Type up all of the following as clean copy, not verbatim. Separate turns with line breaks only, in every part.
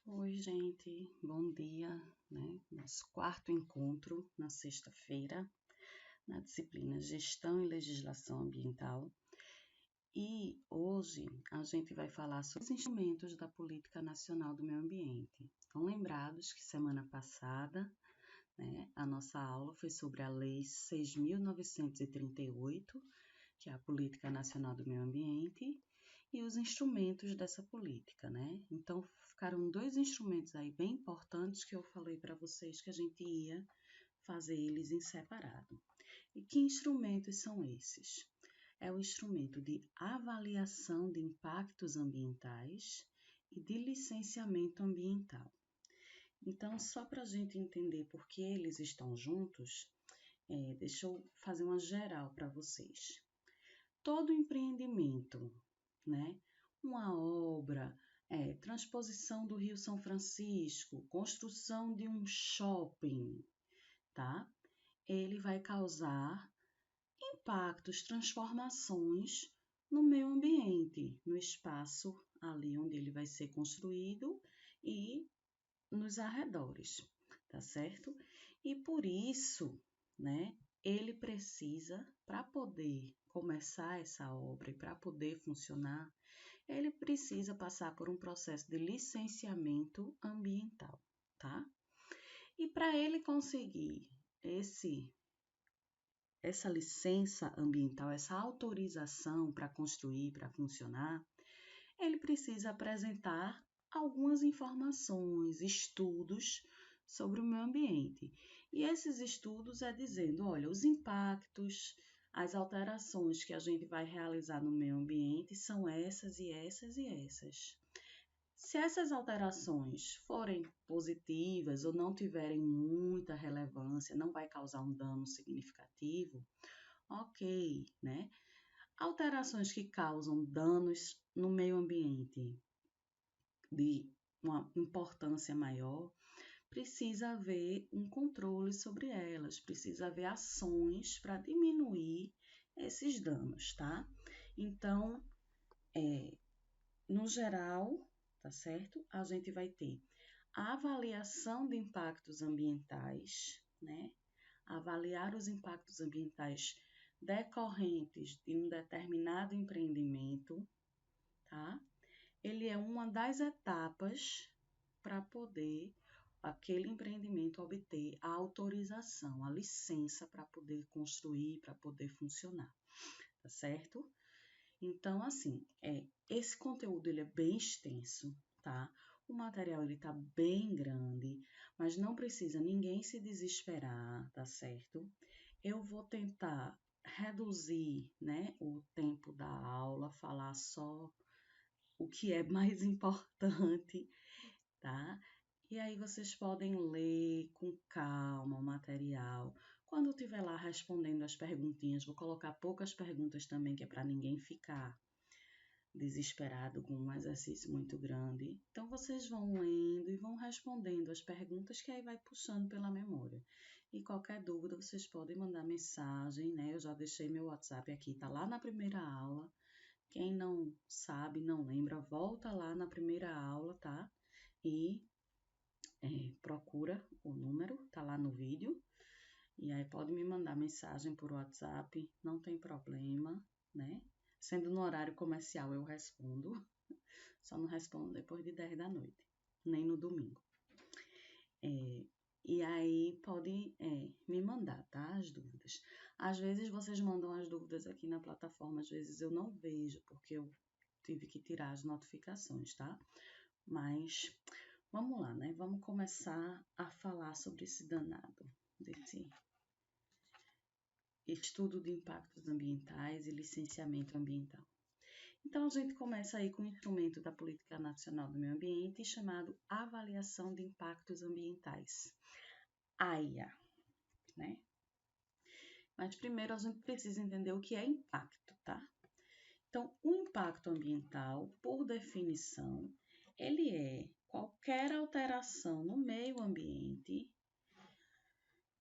Oi, gente, bom dia, né? Nosso quarto encontro na sexta-feira, na disciplina Gestão e Legislação Ambiental. E hoje a gente vai falar sobre os instrumentos da Política Nacional do Meio Ambiente. Estão lembrados que semana passada, né, a nossa aula foi sobre a Lei 6.938, que é a Política Nacional do Meio Ambiente, e os instrumentos dessa política, né? Então, ficaram dois instrumentos aí bem importantes que eu falei para vocês que a gente ia fazer eles em separado. E que instrumentos são esses? É o instrumento de avaliação de impactos ambientais e de licenciamento ambiental. Então, só para a gente entender por que eles estão juntos, deixa eu fazer uma geral para vocês. Todo empreendimento, né? Uma obra, transposição do Rio São Francisco, construção de um shopping, tá? Ele vai causar impactos, transformações no meio ambiente, no espaço ali onde ele vai ser construído e nos arredores, tá certo? E por isso, né, ele precisa, para poder começar essa obra e para poder funcionar, ele precisa passar por um processo de licenciamento ambiental, tá? E para ele conseguir essa licença ambiental, essa autorização para construir, para funcionar, ele precisa apresentar algumas informações, estudos sobre o meio ambiente. E esses estudos é dizendo, olha, os impactos, as alterações que a gente vai realizar no meio ambiente são essas e essas e essas. Se essas alterações forem positivas ou não tiverem muita relevância, não vai causar um dano significativo, ok, né? Alterações que causam danos no meio ambiente de uma importância maior, precisa haver um controle sobre elas, precisa haver ações para diminuir esses danos, tá? Então, no geral, tá certo? A gente vai ter a avaliação de impactos ambientais, né? Avaliar os impactos ambientais decorrentes de um determinado empreendimento, tá? Ele é uma das etapas para poder aquele empreendimento obter a autorização, a licença para poder construir, para poder funcionar, tá certo? Então, assim, esse conteúdo ele é bem extenso, tá? O material ele tá bem grande, mas não precisa ninguém se desesperar, tá certo? Eu vou tentar reduzir, né, o tempo da aula, falar só o que é mais importante, tá? E aí vocês podem ler com calma o material. Quando eu estiver lá respondendo as perguntinhas, vou colocar poucas perguntas também, que é para ninguém ficar desesperado com um exercício muito grande. Então vocês vão lendo e vão respondendo as perguntas que aí vai puxando pela memória. E qualquer dúvida vocês podem mandar mensagem, né? Eu já deixei meu WhatsApp aqui, tá lá na primeira aula. Quem não sabe, não lembra, volta lá na primeira aula, tá? E procura o número, tá lá no vídeo. E aí pode me mandar mensagem por WhatsApp, não tem problema, né? Sendo no horário comercial eu respondo, só não respondo depois de 10 da noite, nem no domingo. E aí pode me mandar, tá? As dúvidas. Às vezes vocês mandam as dúvidas aqui na plataforma, às vezes eu não vejo, porque eu tive que tirar as notificações, tá? Mas vamos lá, né? Vamos começar a falar sobre esse danado, desse estudo de impactos ambientais e licenciamento ambiental. Então, a gente começa aí com o instrumento da Política Nacional do Meio Ambiente chamado Avaliação de Impactos Ambientais, AIA, né? Mas primeiro a gente precisa entender o que é impacto, tá? Então, o impacto ambiental, por definição, ele é qualquer alteração no meio ambiente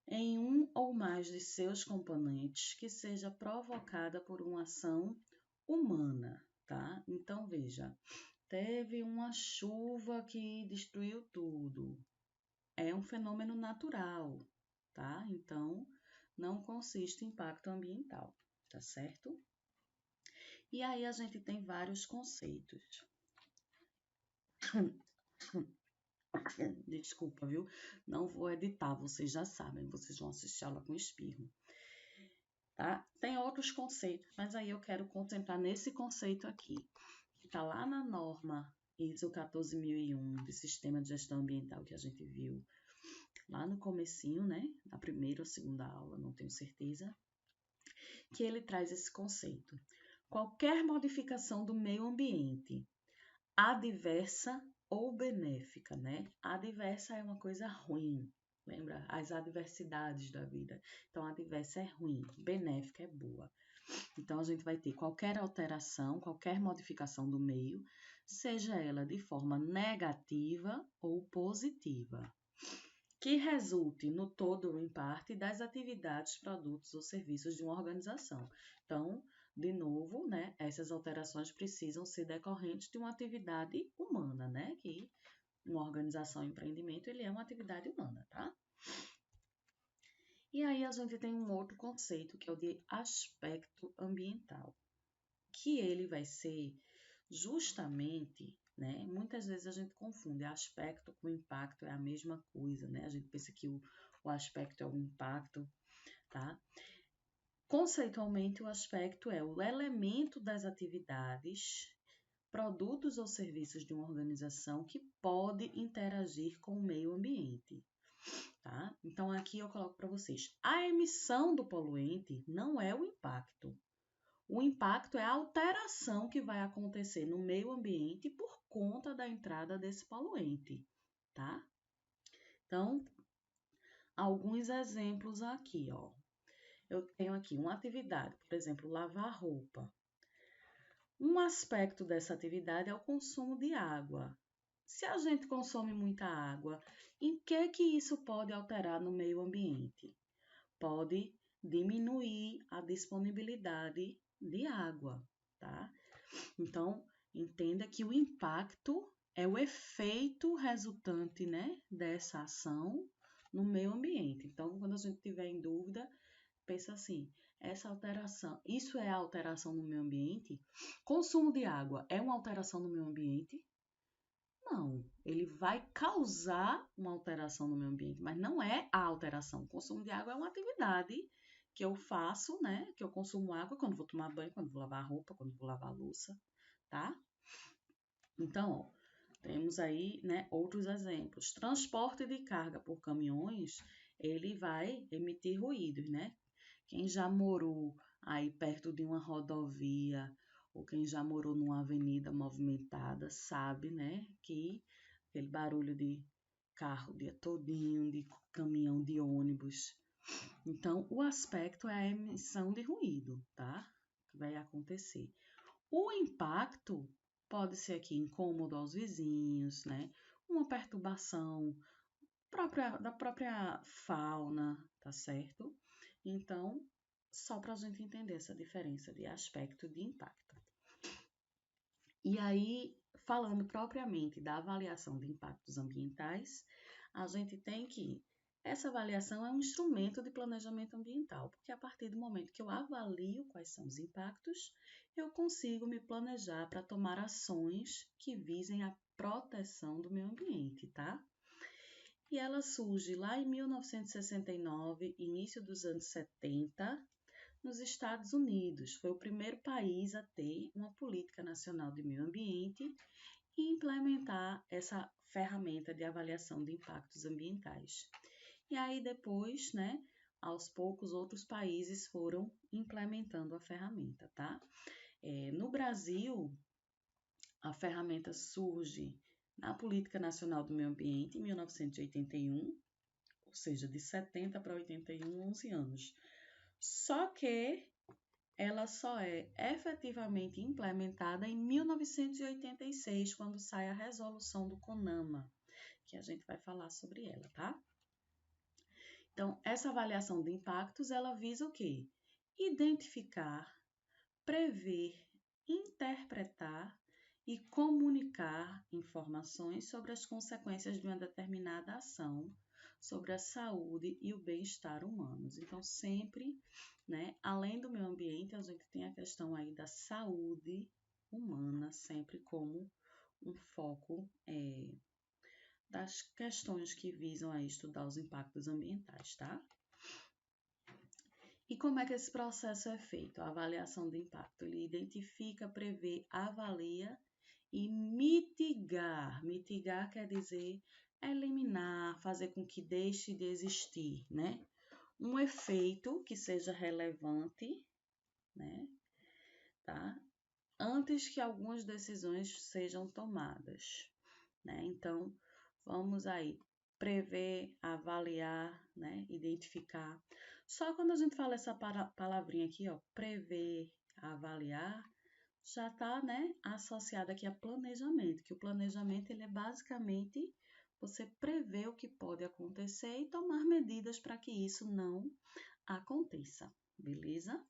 em um ou mais de seus componentes que seja provocada por uma ação humana, tá? Então, veja, teve uma chuva que destruiu tudo. É um fenômeno natural, tá? Então, não consiste em impacto ambiental, tá certo? E aí a gente tem vários conceitos. Desculpa, viu? Não vou editar, vocês já sabem, vocês vão assistir aula com espirro, tá? Tem outros conceitos, mas aí eu quero concentrar nesse conceito aqui, que está lá na norma ISO 14001 de Sistema de Gestão Ambiental que a gente viu lá no comecinho, né? Na primeira ou segunda aula, não tenho certeza, que ele traz esse conceito. Qualquer modificação do meio ambiente, adversa ou benéfica, né? Adversa é uma coisa ruim, lembra? As adversidades da vida. Então, adversa é ruim, benéfica é boa. Então, a gente vai ter qualquer alteração, qualquer modificação do meio, seja ela de forma negativa ou positiva, que resulte no todo ou em parte das atividades, produtos ou serviços de uma organização. Então, de novo, né, essas alterações precisam ser decorrentes de uma atividade humana, né, que uma organização, um empreendimento, ele é uma atividade humana, tá? E aí a gente tem um outro conceito, que é o de aspecto ambiental, que ele vai ser justamente, né, muitas vezes a gente confunde aspecto com impacto, é a mesma coisa, né? A gente pensa que o aspecto é o impacto, tá? Conceitualmente, o aspecto é o elemento das atividades, produtos ou serviços de uma organização que pode interagir com o meio ambiente, tá? Então, aqui eu coloco para vocês, a emissão do poluente não é o impacto. O impacto é a alteração que vai acontecer no meio ambiente por conta da entrada desse poluente, tá? Então, alguns exemplos aqui, ó. Eu tenho aqui uma atividade, por exemplo, lavar roupa. Um aspecto dessa atividade é o consumo de água. Se a gente consome muita água, em que isso pode alterar no meio ambiente? Pode diminuir a disponibilidade de água, tá? Então, entenda que o impacto é o efeito resultante, né, dessa ação no meio ambiente. Então, quando a gente tiver em dúvida, pensa assim, essa alteração, isso é alteração no meio ambiente? Consumo de água é uma alteração no meio ambiente? Não, ele vai causar uma alteração no meio ambiente, mas não é a alteração. O consumo de água é uma atividade que eu faço, né? Que eu consumo água quando vou tomar banho, quando vou lavar roupa, quando vou lavar louça, tá? Então, ó, temos aí, né, outros exemplos. Transporte de carga por caminhões, ele vai emitir ruídos, né? Quem já morou aí perto de uma rodovia ou quem já morou numa avenida movimentada sabe, né, que aquele barulho de carro o dia todinho, de caminhão, de ônibus. Então, o aspecto é a emissão de ruído, tá? Que vai acontecer. O impacto pode ser aqui incômodo aos vizinhos, né? Uma perturbação da própria fauna, tá certo? Então, só para a gente entender essa diferença de aspecto e de impacto. E aí, falando propriamente da avaliação de impactos ambientais, a gente tem que essa avaliação é um instrumento de planejamento ambiental, porque a partir do momento que eu avalio quais são os impactos, eu consigo me planejar para tomar ações que visem a proteção do meio ambiente, tá? E ela surge lá em 1969, início dos anos 70, nos Estados Unidos. Foi o primeiro país a ter uma política nacional de meio ambiente e implementar essa ferramenta de avaliação de impactos ambientais. E aí depois, né, aos poucos, outros países foram implementando a ferramenta, tá? No Brasil, a ferramenta surge na Política Nacional do Meio Ambiente, em 1981, ou seja, de 70 para 81, 11 anos. Só que ela só é efetivamente implementada em 1986, quando sai a resolução do CONAMA, que a gente vai falar sobre ela, tá? Então, essa avaliação de impactos, ela visa o quê? Identificar, prever, interpretar e comunicar informações sobre as consequências de uma determinada ação sobre a saúde e o bem-estar humanos. Então, sempre, né, além do meio ambiente, a gente tem a questão aí da saúde humana, sempre como um foco das questões que visam a estudar os impactos ambientais, tá? E como é que esse processo é feito? A avaliação de impacto, ele identifica, prevê, avalia e mitigar. Mitigar quer dizer eliminar, fazer com que deixe de existir, né? Um efeito que seja relevante, né? Tá? Antes que algumas decisões sejam tomadas, né? Então, vamos aí prever, avaliar, né? Identificar. Só quando a gente fala essa palavrinha aqui, ó, prever, avaliar, já está, né, associada aqui a planejamento, que o planejamento ele é basicamente você prever o que pode acontecer e tomar medidas para que isso não aconteça, beleza?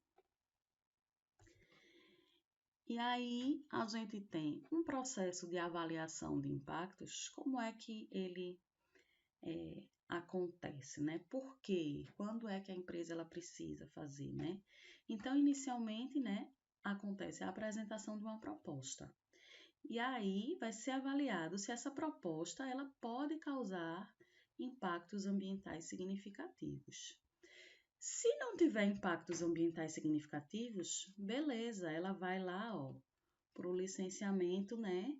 E aí a gente tem um processo de avaliação de impactos, como é que ele acontece, né? Por quê? Quando é que a empresa ela precisa fazer, né? Então, inicialmente, né, acontece a apresentação de uma proposta. E aí vai ser avaliado se essa proposta ela pode causar impactos ambientais significativos. Se não tiver impactos ambientais significativos, beleza, ela vai lá, ó, para o licenciamento, né,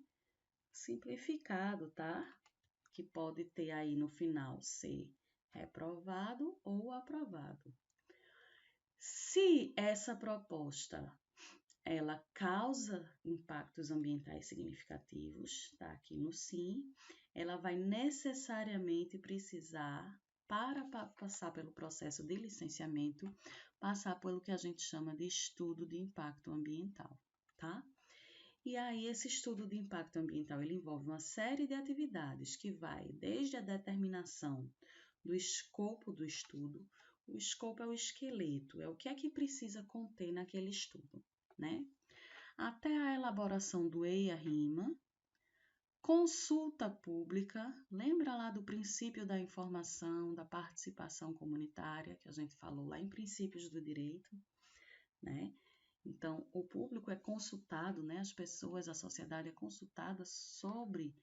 simplificado, tá? Que pode ter aí no final ser reprovado ou aprovado. Se essa proposta ela causa impactos ambientais significativos, tá aqui no sim, ela vai necessariamente precisar, para passar pelo processo de licenciamento, passar pelo que a gente chama de estudo de impacto ambiental, tá? E aí esse estudo de impacto ambiental, ele envolve uma série de atividades que vai desde a determinação do escopo do estudo. O escopo é o esqueleto, é o que é que precisa conter naquele estudo, né? Até a elaboração do EIA-RIMA, consulta pública, lembra lá do princípio da informação, da participação comunitária, que a gente falou lá em Princípios do Direito, né? Então, o público é consultado, né? As pessoas, a sociedade é consultada sobre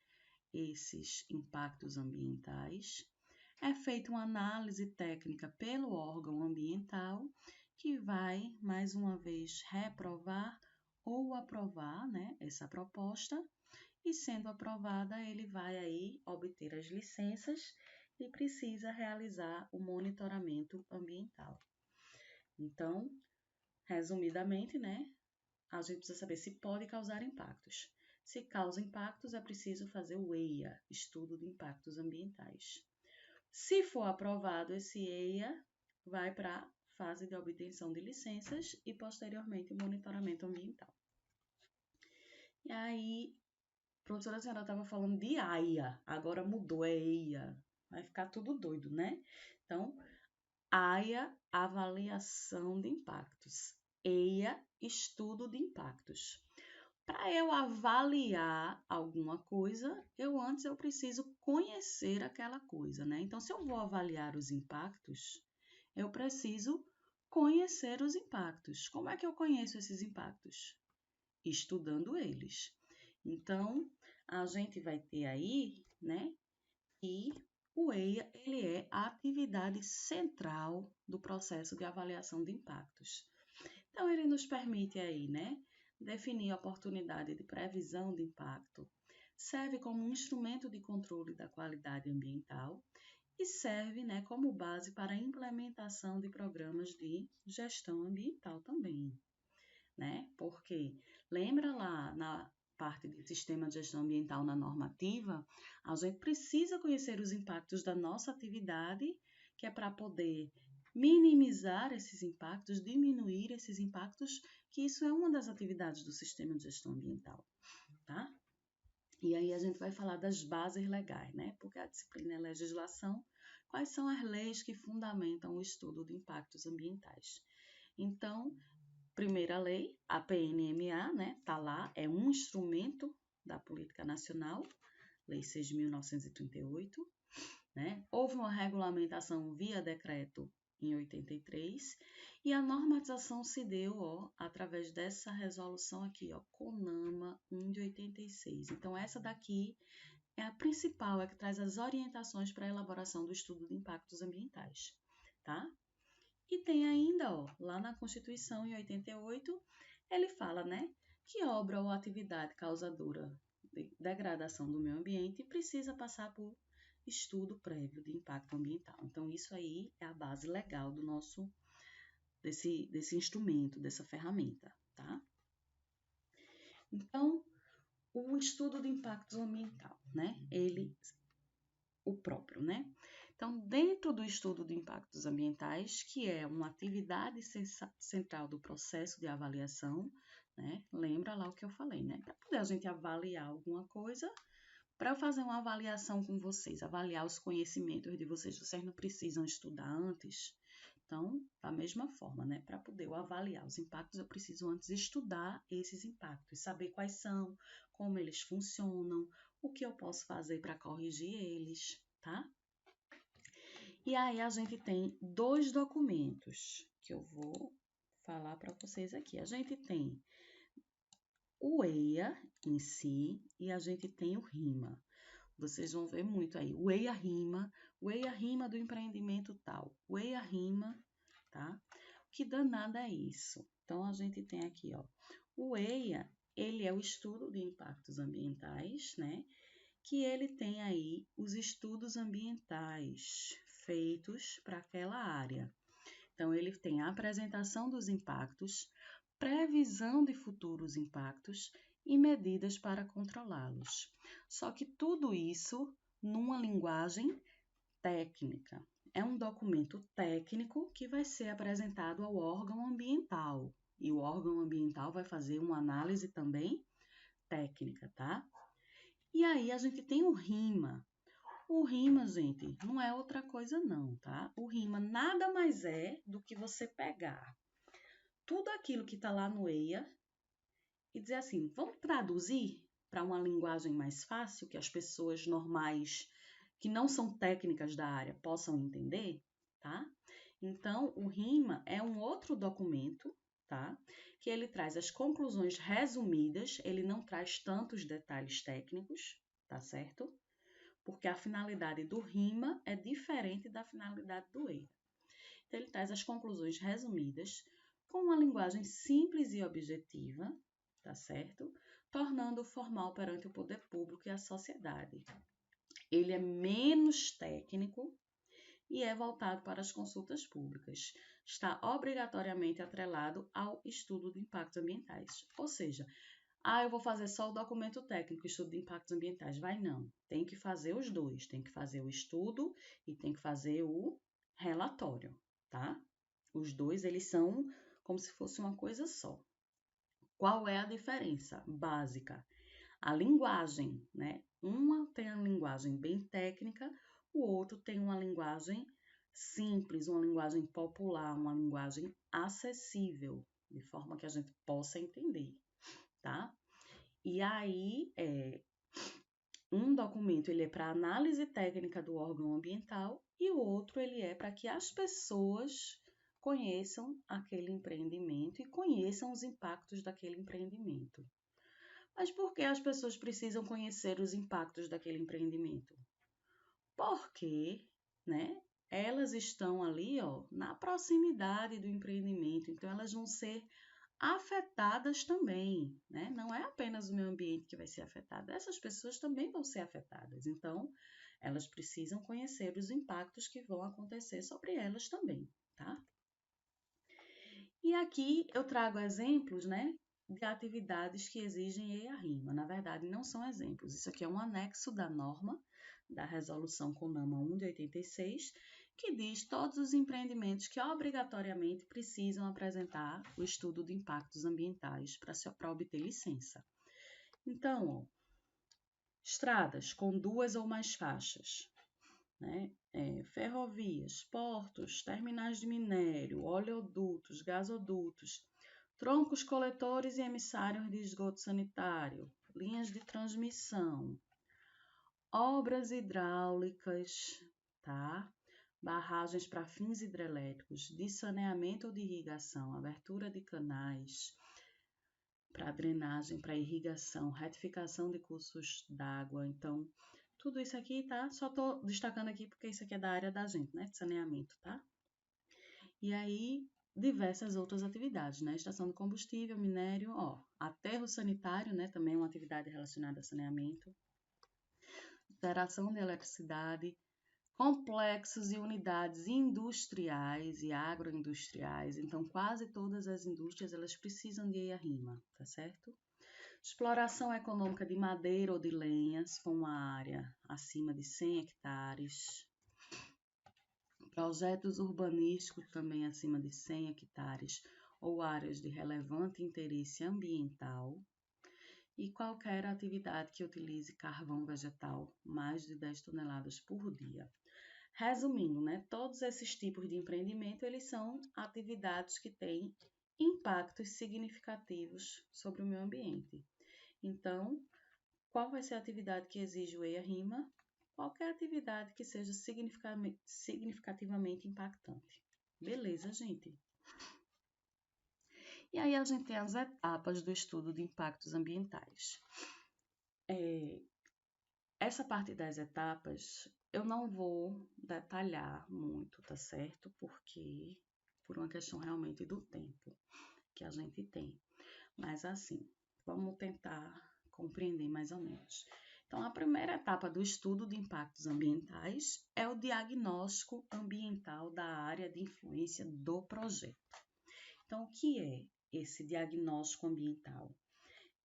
esses impactos ambientais. É feita uma análise técnica pelo órgão ambiental, que vai, mais uma vez, reprovar ou aprovar, né, essa proposta, e sendo aprovada, ele vai aí obter as licenças e precisa realizar o monitoramento ambiental. Então, resumidamente, né, a gente precisa saber se pode causar impactos. Se causa impactos, é preciso fazer o EIA, Estudo de Impactos Ambientais. Se for aprovado esse EIA, vai para a fase de obtenção de licenças e, posteriormente, o monitoramento ambiental. E aí, a professora senhora estava falando de AIA, agora mudou, é EIA. Vai ficar tudo doido, né? Então, AIA, Avaliação de Impactos. EIA, Estudo de Impactos. Para eu avaliar alguma coisa, antes eu preciso conhecer aquela coisa, né? Então, se eu vou avaliar os impactos, eu preciso conhecer os impactos. Como é que eu conheço esses impactos? Estudando eles. Então, a gente vai ter aí, né, que o EIA, ele é a atividade central do processo de avaliação de impactos. Então, ele nos permite aí, né, definir a oportunidade de previsão de impacto, serve como um instrumento de controle da qualidade ambiental e serve, né, como base para a implementação de programas de gestão ambiental também, né? Porque lembra lá na parte de sistema de gestão ambiental na normativa, a gente precisa conhecer os impactos da nossa atividade, que é para poder minimizar esses impactos, diminuir esses impactos, que isso é uma das atividades do sistema de gestão ambiental, tá? E aí a gente vai falar das bases legais, né? Porque a disciplina é legislação, quais são as leis que fundamentam o estudo de impactos ambientais. Então, primeira lei, a PNMA, né? Tá lá, é um instrumento da Política Nacional, Lei 6.938, né? Houve uma regulamentação via decreto em 83, e a normatização se deu, através dessa resolução aqui, CONAMA 1 de 86. Então, essa daqui é a principal, é que traz as orientações para a elaboração do estudo de impactos ambientais, tá? E tem ainda, lá na Constituição, em 88, ele fala, né, que obra ou atividade causadora de degradação do meio ambiente precisa passar por estudo prévio de impacto ambiental. Então, isso aí é a base legal do desse instrumento, dessa ferramenta, tá? Então, o estudo de impacto ambiental, né? O próprio, né? Então, dentro do estudo de impactos ambientais, que é uma atividade central do processo de avaliação, né? Lembra lá o que eu falei, né? Para poder a gente avaliar alguma coisa, para eu fazer uma avaliação com vocês, avaliar os conhecimentos de vocês, vocês não precisam estudar antes. Então, da mesma forma, né? Para poder eu avaliar os impactos, eu preciso antes estudar esses impactos, saber quais são, como eles funcionam, o que eu posso fazer para corrigir eles, tá? E aí a gente tem 2 documentos que eu vou falar para vocês aqui. A gente tem o EIA em si e a gente tem o RIMA. Vocês vão ver muito aí, o EIA-RIMA do empreendimento tal, o EIA-RIMA, tá? Que danada é isso? Então, a gente tem aqui, o EIA, ele é o estudo de impactos ambientais, né? Que ele tem aí os estudos ambientais feitos para aquela área. Então, ele tem a apresentação dos impactos, previsão de futuros impactos e medidas para controlá-los. Só que tudo isso numa linguagem técnica. É um documento técnico que vai ser apresentado ao órgão ambiental. E o órgão ambiental vai fazer uma análise também técnica, tá? E aí a gente tem o RIMA. O RIMA, gente, não é outra coisa não, tá? O RIMA nada mais é do que você pegar tudo aquilo que está lá no EIA e dizer assim, vamos traduzir para uma linguagem mais fácil, que as pessoas normais, que não são técnicas da área, possam entender, tá? Então, o RIMA é um outro documento, tá? Que ele traz as conclusões resumidas, ele não traz tantos detalhes técnicos, tá certo? Porque a finalidade do RIMA é diferente da finalidade do EIA. Então, ele traz as conclusões resumidas com uma linguagem simples e objetiva, tá certo? Tornando-o formal perante o poder público e a sociedade. Ele é menos técnico e é voltado para as consultas públicas. Está obrigatoriamente atrelado ao estudo de impactos ambientais. Ou seja, eu vou fazer só o documento técnico, estudo de impactos ambientais. Vai não, tem que fazer os dois. Tem que fazer o estudo e tem que fazer o relatório, tá? Os dois, eles são como se fosse uma coisa só. Qual é a diferença básica? A linguagem, né? Uma tem a linguagem bem técnica, o outro tem uma linguagem simples, uma linguagem popular, uma linguagem acessível, de forma que a gente possa entender, tá? E aí, um documento ele é para análise técnica do órgão ambiental e o outro ele é para que as pessoas conheçam aquele empreendimento e conheçam os impactos daquele empreendimento. Mas por que as pessoas precisam conhecer os impactos daquele empreendimento? Porque, né, elas estão ali, na proximidade do empreendimento, então elas vão ser afetadas também, né? Não é apenas o meio ambiente que vai ser afetado, essas pessoas também vão ser afetadas. Então, elas precisam conhecer os impactos que vão acontecer sobre elas também, tá? E aqui eu trago exemplos, né, de atividades que exigem EIA-RIMA. Na verdade, não são exemplos. Isso aqui é um anexo da norma da Resolução CONAMA 1 de 86, que diz todos os empreendimentos que obrigatoriamente precisam apresentar o estudo de impactos ambientais para obter licença. Então, estradas com 2 ou mais faixas, né? Ferrovias, portos, terminais de minério, oleodutos, gasodutos, troncos coletores e emissários de esgoto sanitário, linhas de transmissão, obras hidráulicas, tá? Barragens para fins hidrelétricos, de saneamento ou de irrigação, abertura de canais para drenagem, para irrigação, retificação de cursos d'água. Então, tudo isso aqui, tá? Só tô destacando aqui porque isso aqui é da área da gente, né? De saneamento, tá? E aí, diversas outras atividades, né? Extração de combustível, minério, ó, aterro sanitário, né? Também é uma atividade relacionada a saneamento. Geração de eletricidade, complexos e unidades industriais e agroindustriais. Então, quase todas as indústrias, elas precisam de EIA-RIMA, tá certo? Exploração econômica de madeira ou de lenha, se for uma área acima de 100 hectares. Projetos urbanísticos também acima de 100 hectares ou áreas de relevante interesse ambiental. E qualquer atividade que utilize carvão vegetal, mais de 10 toneladas por dia. Resumindo, né, todos esses tipos de empreendimento, eles são atividades que têm impactos significativos sobre o meio ambiente. Então, qual vai ser a atividade que exige o EIA-RIMA? Qualquer atividade que seja significativamente impactante. Beleza, gente? E aí a gente tem as etapas do estudo de impactos ambientais. Essa parte das etapas eu não vou detalhar muito, tá certo? Porque por uma questão realmente do tempo que a gente tem. Mas assim, vamos tentar compreender mais ou menos. Então, a primeira etapa do estudo de impactos ambientais é o diagnóstico ambiental da área de influência do projeto. Então, o que é esse diagnóstico ambiental?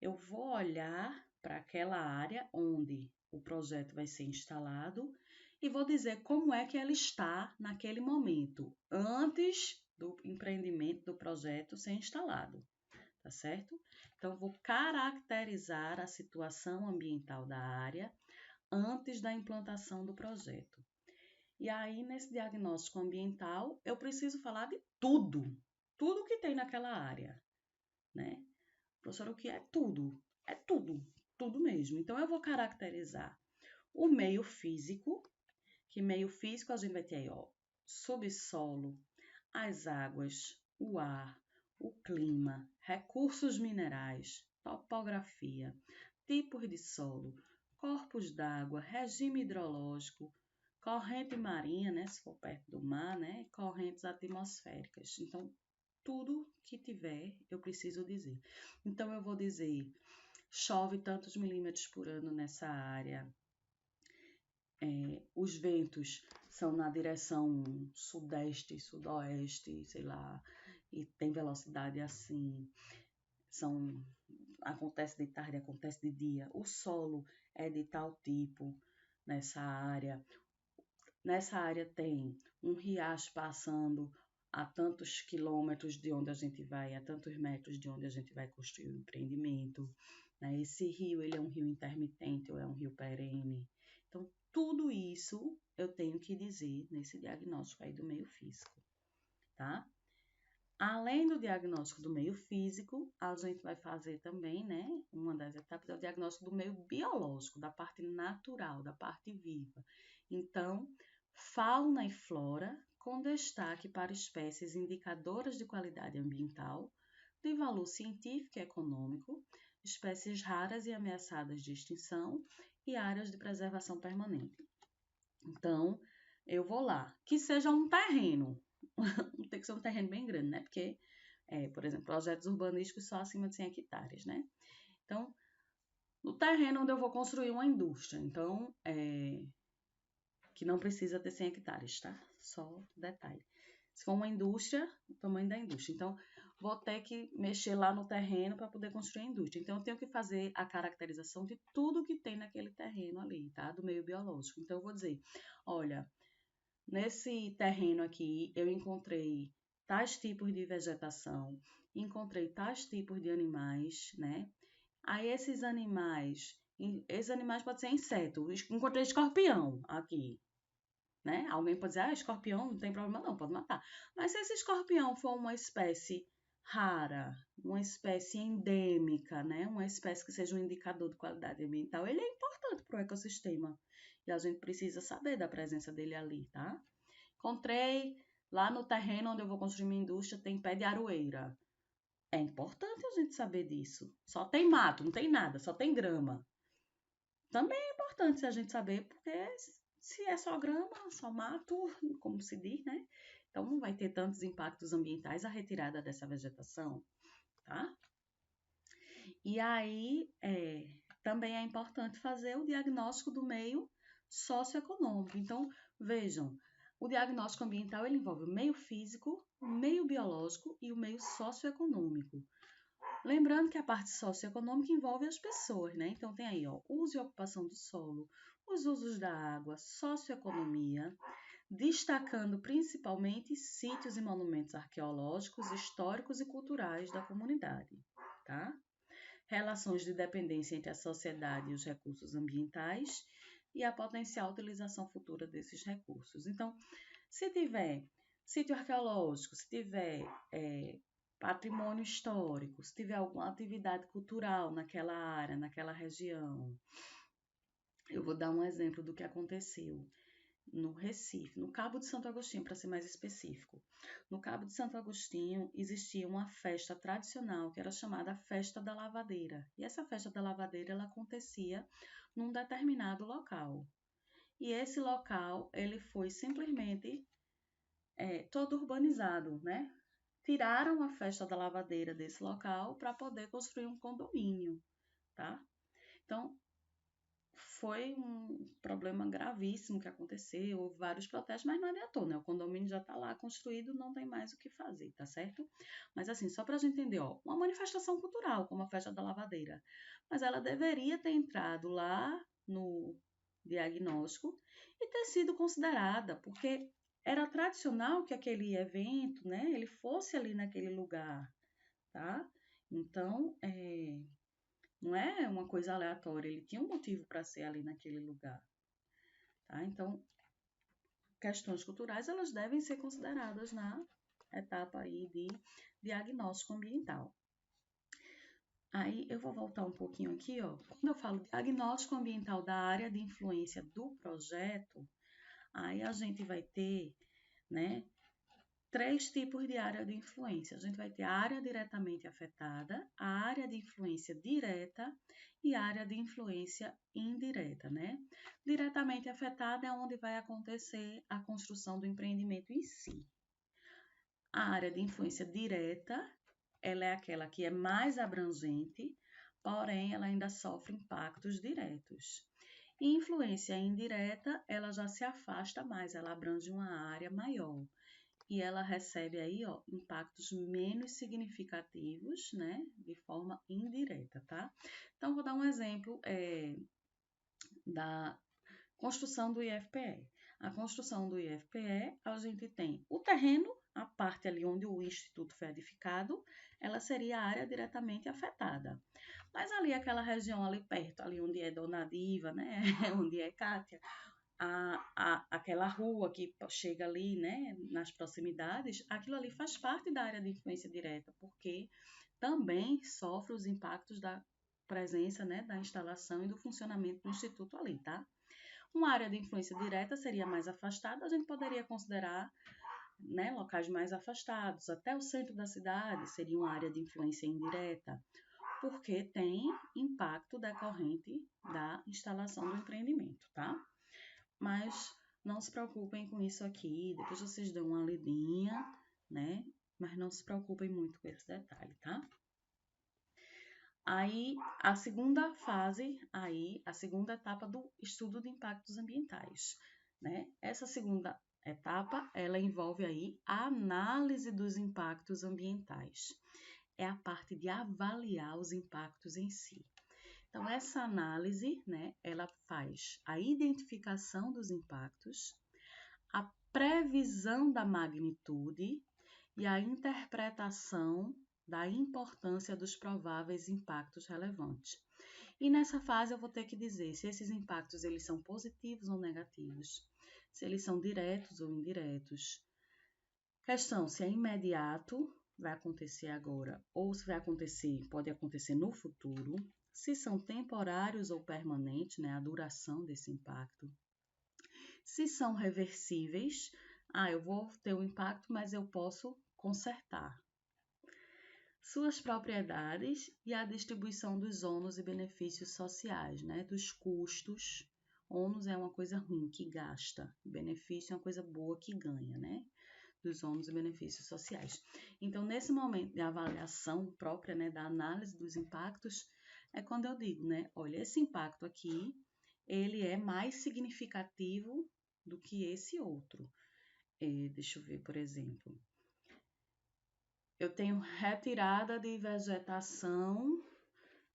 Eu vou olhar para aquela área onde o projeto vai ser instalado e vou dizer como é que ela está naquele momento, antes do empreendimento do projeto ser instalado, tá certo? Então, vou caracterizar a situação ambiental da área antes da implantação do projeto. E aí, nesse diagnóstico ambiental, eu preciso falar de tudo que tem naquela área, né? Professora, o que é tudo? É tudo mesmo. Então, eu vou caracterizar o meio físico, que meio físico a gente vai ter aí, ó, subsolo, as águas, o ar, o clima, recursos minerais, topografia, tipos de solo, corpos d'água, regime hidrológico, corrente marinha, né, se for perto do mar, né, correntes atmosféricas. Então, tudo que tiver, eu preciso dizer. Então, eu vou dizer, chove tantos milímetros por ano nessa área, os ventos são na direção sudeste, sudoeste, sei lá, e tem velocidade assim, acontece de tarde, acontece de dia, o solo é de tal tipo nessa área. Nessa área tem um riacho passando a tantos quilômetros de onde a gente vai, a tantos metros de onde a gente vai construir o empreendimento. Né? Esse rio, ele é um rio intermitente ou é um rio perene? Então, tudo isso eu tenho que dizer nesse diagnóstico aí do meio físico, tá? Além do diagnóstico do meio físico, a gente vai fazer também, né? Uma das etapas é o diagnóstico do meio biológico, da parte natural, da parte viva. Então, fauna e flora, com destaque para espécies indicadoras de qualidade ambiental, de valor científico e econômico, espécies raras e ameaçadas de extinção e áreas de preservação permanente. Então, eu vou lá, que seja um terreno, tem que ser um terreno bem grande, né? Porque, por exemplo, projetos urbanísticos só acima de 100 hectares, né? Então, no terreno onde eu vou construir uma indústria, então, que não precisa ter 100 hectares, tá? Só detalhe. Se for uma indústria, o tamanho da indústria. Então, vou ter que mexer lá no terreno para poder construir a indústria. Então, eu tenho que fazer a caracterização de tudo que tem naquele terreno ali, tá? Do meio biológico. Então, eu vou dizer, olha, nesse terreno aqui, eu encontrei tais tipos de vegetação, encontrei tais tipos de animais, né? Aí esses animais podem ser insetos. Encontrei escorpião aqui, né? Alguém pode dizer, escorpião não tem problema não, pode matar. Mas se esse escorpião for uma espécie rara, uma espécie endêmica, né? Uma espécie que seja um indicador de qualidade ambiental, ele é importante para o ecossistema. E a gente precisa saber da presença dele ali, tá? Encontrei lá no terreno onde eu vou construir minha indústria, tem pé de aroeira. É importante a gente saber disso. Só tem mato, não tem nada, só tem grama. Também é importante a gente saber, porque se é só grama, só mato, como se diz, né? Então não vai ter tantos impactos ambientais a retirada dessa vegetação, tá? E aí também é importante fazer o diagnóstico do meio socioeconômico. Então, vejam, o diagnóstico ambiental ele envolve o meio físico, o meio biológico e o meio socioeconômico. Lembrando que a parte socioeconômica envolve as pessoas, né? Então tem aí, ó, uso e ocupação do solo, os usos da água, socioeconomia, destacando principalmente sítios e monumentos arqueológicos, históricos e culturais da comunidade, tá? Relações de dependência entre a sociedade e os recursos ambientais e a potencial utilização futura desses recursos. Então, se tiver sítio arqueológico, se tiver patrimônio histórico, se tiver alguma atividade cultural naquela área, naquela região. Eu vou dar um exemplo do que aconteceu no Recife, no Cabo de Santo Agostinho, para ser mais específico. No Cabo de Santo Agostinho existia uma festa tradicional que era chamada Festa da Lavadeira. E essa Festa da Lavadeira ela acontecia num determinado local. E esse local ele foi simplesmente todo urbanizado, né? Tiraram a Festa da Lavadeira desse local para poder construir um condomínio, tá? Então, foi um problema gravíssimo que aconteceu, houve vários protestos, mas não adiantou, né? O condomínio já está lá construído, não tem mais o que fazer, tá certo? Mas assim, só para a gente entender, ó, uma manifestação cultural, como a Festa da Lavadeira, mas ela deveria ter entrado lá no diagnóstico e ter sido considerada, porque era tradicional que aquele evento, né, ele fosse ali naquele lugar, tá? Então, não é uma coisa aleatória, ele tinha um motivo para ser ali naquele lugar, tá? Então, questões culturais, elas devem ser consideradas na etapa aí de diagnóstico ambiental. Aí, eu vou voltar um pouquinho aqui, ó. Quando eu falo diagnóstico ambiental da área de influência do projeto, aí a gente vai ter, né, 3 tipos de área de influência. A gente vai ter a área diretamente afetada, a área de influência direta e a área de influência indireta, né? Diretamente afetada é onde vai acontecer a construção do empreendimento em si. A área de influência direta, ela é aquela que é mais abrangente, porém ela ainda sofre impactos diretos. E influência indireta, ela já se afasta mais, ela abrange uma área maior e ela recebe aí, ó, impactos menos significativos, né, de forma indireta, tá? Então, vou dar um exemplo da construção do IFPE. A construção do IFPE, a gente tem o terreno, a parte ali onde o instituto foi edificado, ela seria a área diretamente afetada. Mas ali, aquela região ali perto, ali onde é Dona Diva, né, onde é Kátia, aquela rua que chega ali, né, nas proximidades, aquilo ali faz parte da área de influência direta, porque também sofre os impactos da presença, né, da instalação e do funcionamento do instituto ali, tá? Uma área de influência direta seria mais afastada, a gente poderia considerar, né, locais mais afastados, até o centro da cidade seria uma área de influência indireta, porque tem impacto decorrente da instalação do empreendimento, tá? Mas não se preocupem com isso aqui, depois vocês dão uma lidinha, né? Mas não se preocupem muito com esse detalhe, tá? Aí, a segunda fase, aí, a segunda etapa do estudo de impactos ambientais, né? Essa segunda etapa, ela envolve aí a análise dos impactos ambientais. É a parte de avaliar os impactos em si. Então, essa análise, né, ela faz a identificação dos impactos, a previsão da magnitude e a interpretação da importância dos prováveis impactos relevantes. E nessa fase eu vou ter que dizer se esses impactos eles são positivos ou negativos, se eles são diretos ou indiretos. Questão se é imediato, vai acontecer agora ou se vai acontecer, pode acontecer no futuro, se são temporários ou permanentes, né, a duração desse impacto, se são reversíveis, eu vou ter um impacto, mas eu posso consertar. Suas propriedades e a distribuição dos ônus e benefícios sociais, né, dos custos. Ônus é uma coisa ruim, que gasta. Benefício é uma coisa boa, que ganha, né? Dos ônus e benefícios sociais. Então, nesse momento de avaliação própria, né, da análise dos impactos, é quando eu digo, né, olha, esse impacto aqui, ele é mais significativo do que esse outro. Deixa eu ver, por exemplo, eu tenho retirada de vegetação,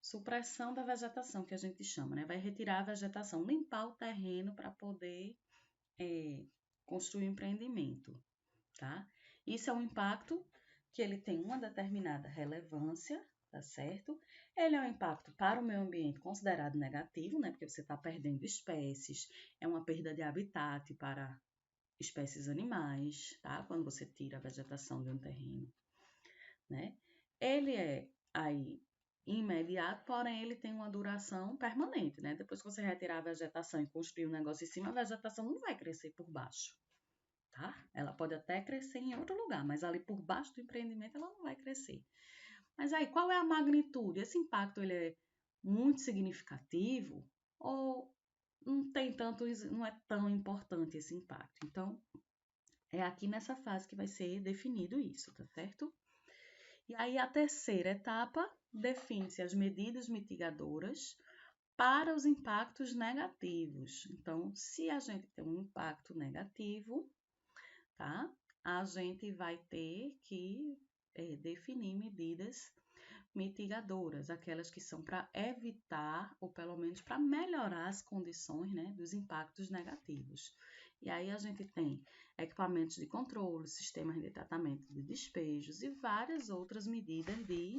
supressão da vegetação, que a gente chama, né? Vai retirar a vegetação, limpar o terreno para poder construir um empreendimento, tá? Isso é um impacto que ele tem uma determinada relevância, tá certo? Ele é um impacto para o meio ambiente considerado negativo, né? Porque você está perdendo espécies, é uma perda de habitat para espécies animais, tá? Quando você tira a vegetação de um terreno, né? Ele é aí imediato, porém ele tem uma duração permanente, né? Depois que você retirar a vegetação e construir um negócio em cima, a vegetação não vai crescer por baixo, tá? Ela pode até crescer em outro lugar, mas ali por baixo do empreendimento ela não vai crescer. Mas aí, qual é a magnitude? Esse impacto ele é muito significativo ou não tem tanto, não é tão importante esse impacto? Então, é aqui nessa fase que vai ser definido isso, tá certo? E aí, a terceira etapa define-se as medidas mitigadoras para os impactos negativos. Então, se a gente tem um impacto negativo, tá? A gente vai ter que definir medidas mitigadoras, aquelas que são para evitar, ou pelo menos para melhorar as condições, né, dos impactos negativos. E aí a gente tem equipamentos de controle, sistemas de tratamento de despejos e várias outras medidas de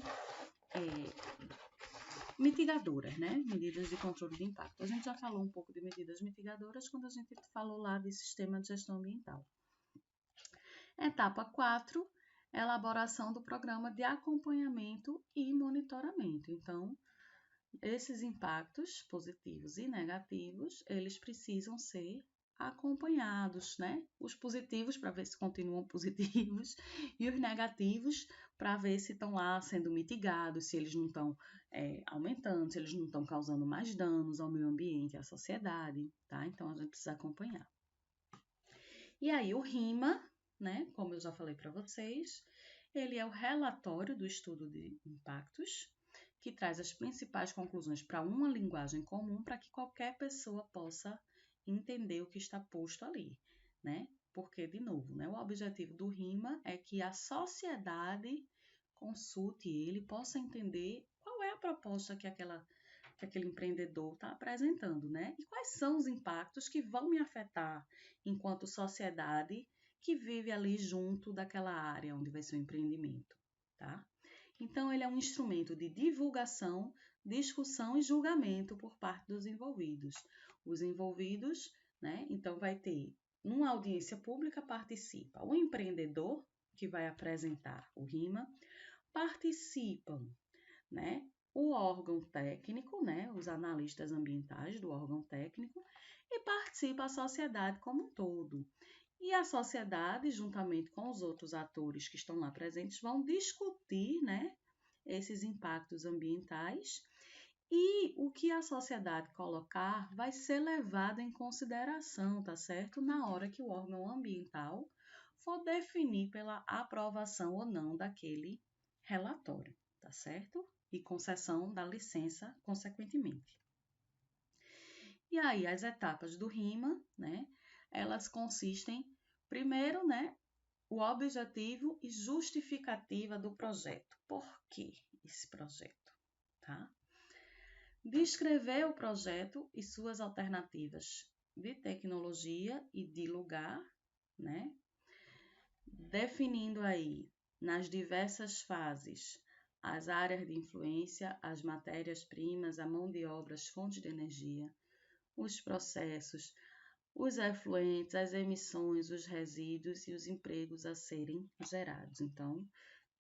mitigadoras, né? Medidas de controle de impacto. A gente já falou um pouco de medidas mitigadoras quando a gente falou lá de sistema de gestão ambiental. Etapa 4, elaboração do programa de acompanhamento e monitoramento. Então, esses impactos positivos e negativos, eles precisam ser acompanhados, né? Os positivos para ver se continuam positivos e os negativos para ver se estão lá sendo mitigados, se eles não estão aumentando, se eles não estão causando mais danos ao meio ambiente, à sociedade, tá? Então a gente precisa acompanhar. E aí o RIMA, né? Como eu já falei para vocês, ele é o relatório do estudo de impactos que traz as principais conclusões para uma linguagem comum para que qualquer pessoa possa entender o que está posto ali, né? Porque, de novo, né, o objetivo do RIMA é que a sociedade consulte ele, possa entender qual é a proposta que aquele empreendedor está apresentando, né? E quais são os impactos que vão me afetar enquanto sociedade que vive ali junto daquela área onde vai ser o empreendimento, tá? Então, ele é um instrumento de divulgação, discussão e julgamento por parte dos envolvidos. Os envolvidos, né? Então, vai ter, numa audiência pública, participa o empreendedor, que vai apresentar o RIMA, participam, né? O órgão técnico, né? Os analistas ambientais do órgão técnico, e participa a sociedade como um todo. E a sociedade, juntamente com os outros atores que estão lá presentes, vão discutir, né, esses impactos ambientais e o que a sociedade colocar vai ser levado em consideração, tá certo? Na hora que o órgão ambiental for definir pela aprovação ou não daquele relatório, tá certo? E concessão da licença, consequentemente. E aí, as etapas do RIMA, né? Elas consistem, primeiro, né? O objetivo e justificativa do projeto. Por que esse projeto? Tá? Descrever o projeto e suas alternativas de tecnologia e de lugar, né? Definindo aí nas diversas fases as áreas de influência, as matérias-primas, a mão de obra, as fontes de energia, os processos, os efluentes, as emissões, os resíduos e os empregos a serem gerados. Então,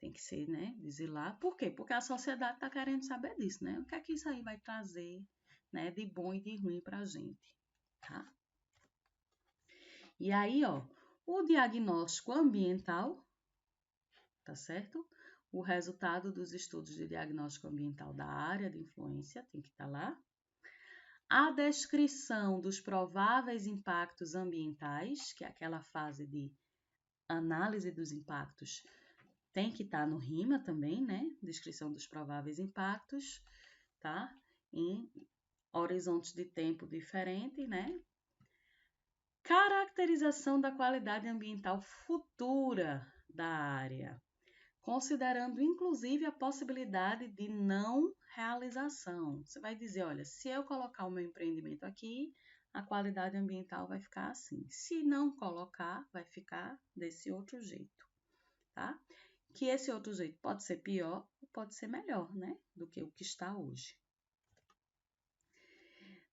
Tem que ser, né, dizer lá. Por quê? Porque a sociedade está querendo saber disso, né? O que é que isso aí vai trazer, né, de bom e de ruim para a gente, tá? E aí, ó, o diagnóstico ambiental, tá certo? O resultado dos estudos de diagnóstico ambiental da área de influência tem que estar lá. A descrição dos prováveis impactos ambientais, que é aquela fase de análise dos impactos, tem que estar no RIMA também, né? Descrição dos prováveis impactos, tá? Em horizontes de tempo diferentes, né? Caracterização da qualidade ambiental futura da área, considerando inclusive a possibilidade de não realização. Você vai dizer, olha, se eu colocar o meu empreendimento aqui, a qualidade ambiental vai ficar assim. Se não colocar, vai ficar desse outro jeito, tá? Que esse outro jeito pode ser pior ou pode ser melhor, né, do que o que está hoje.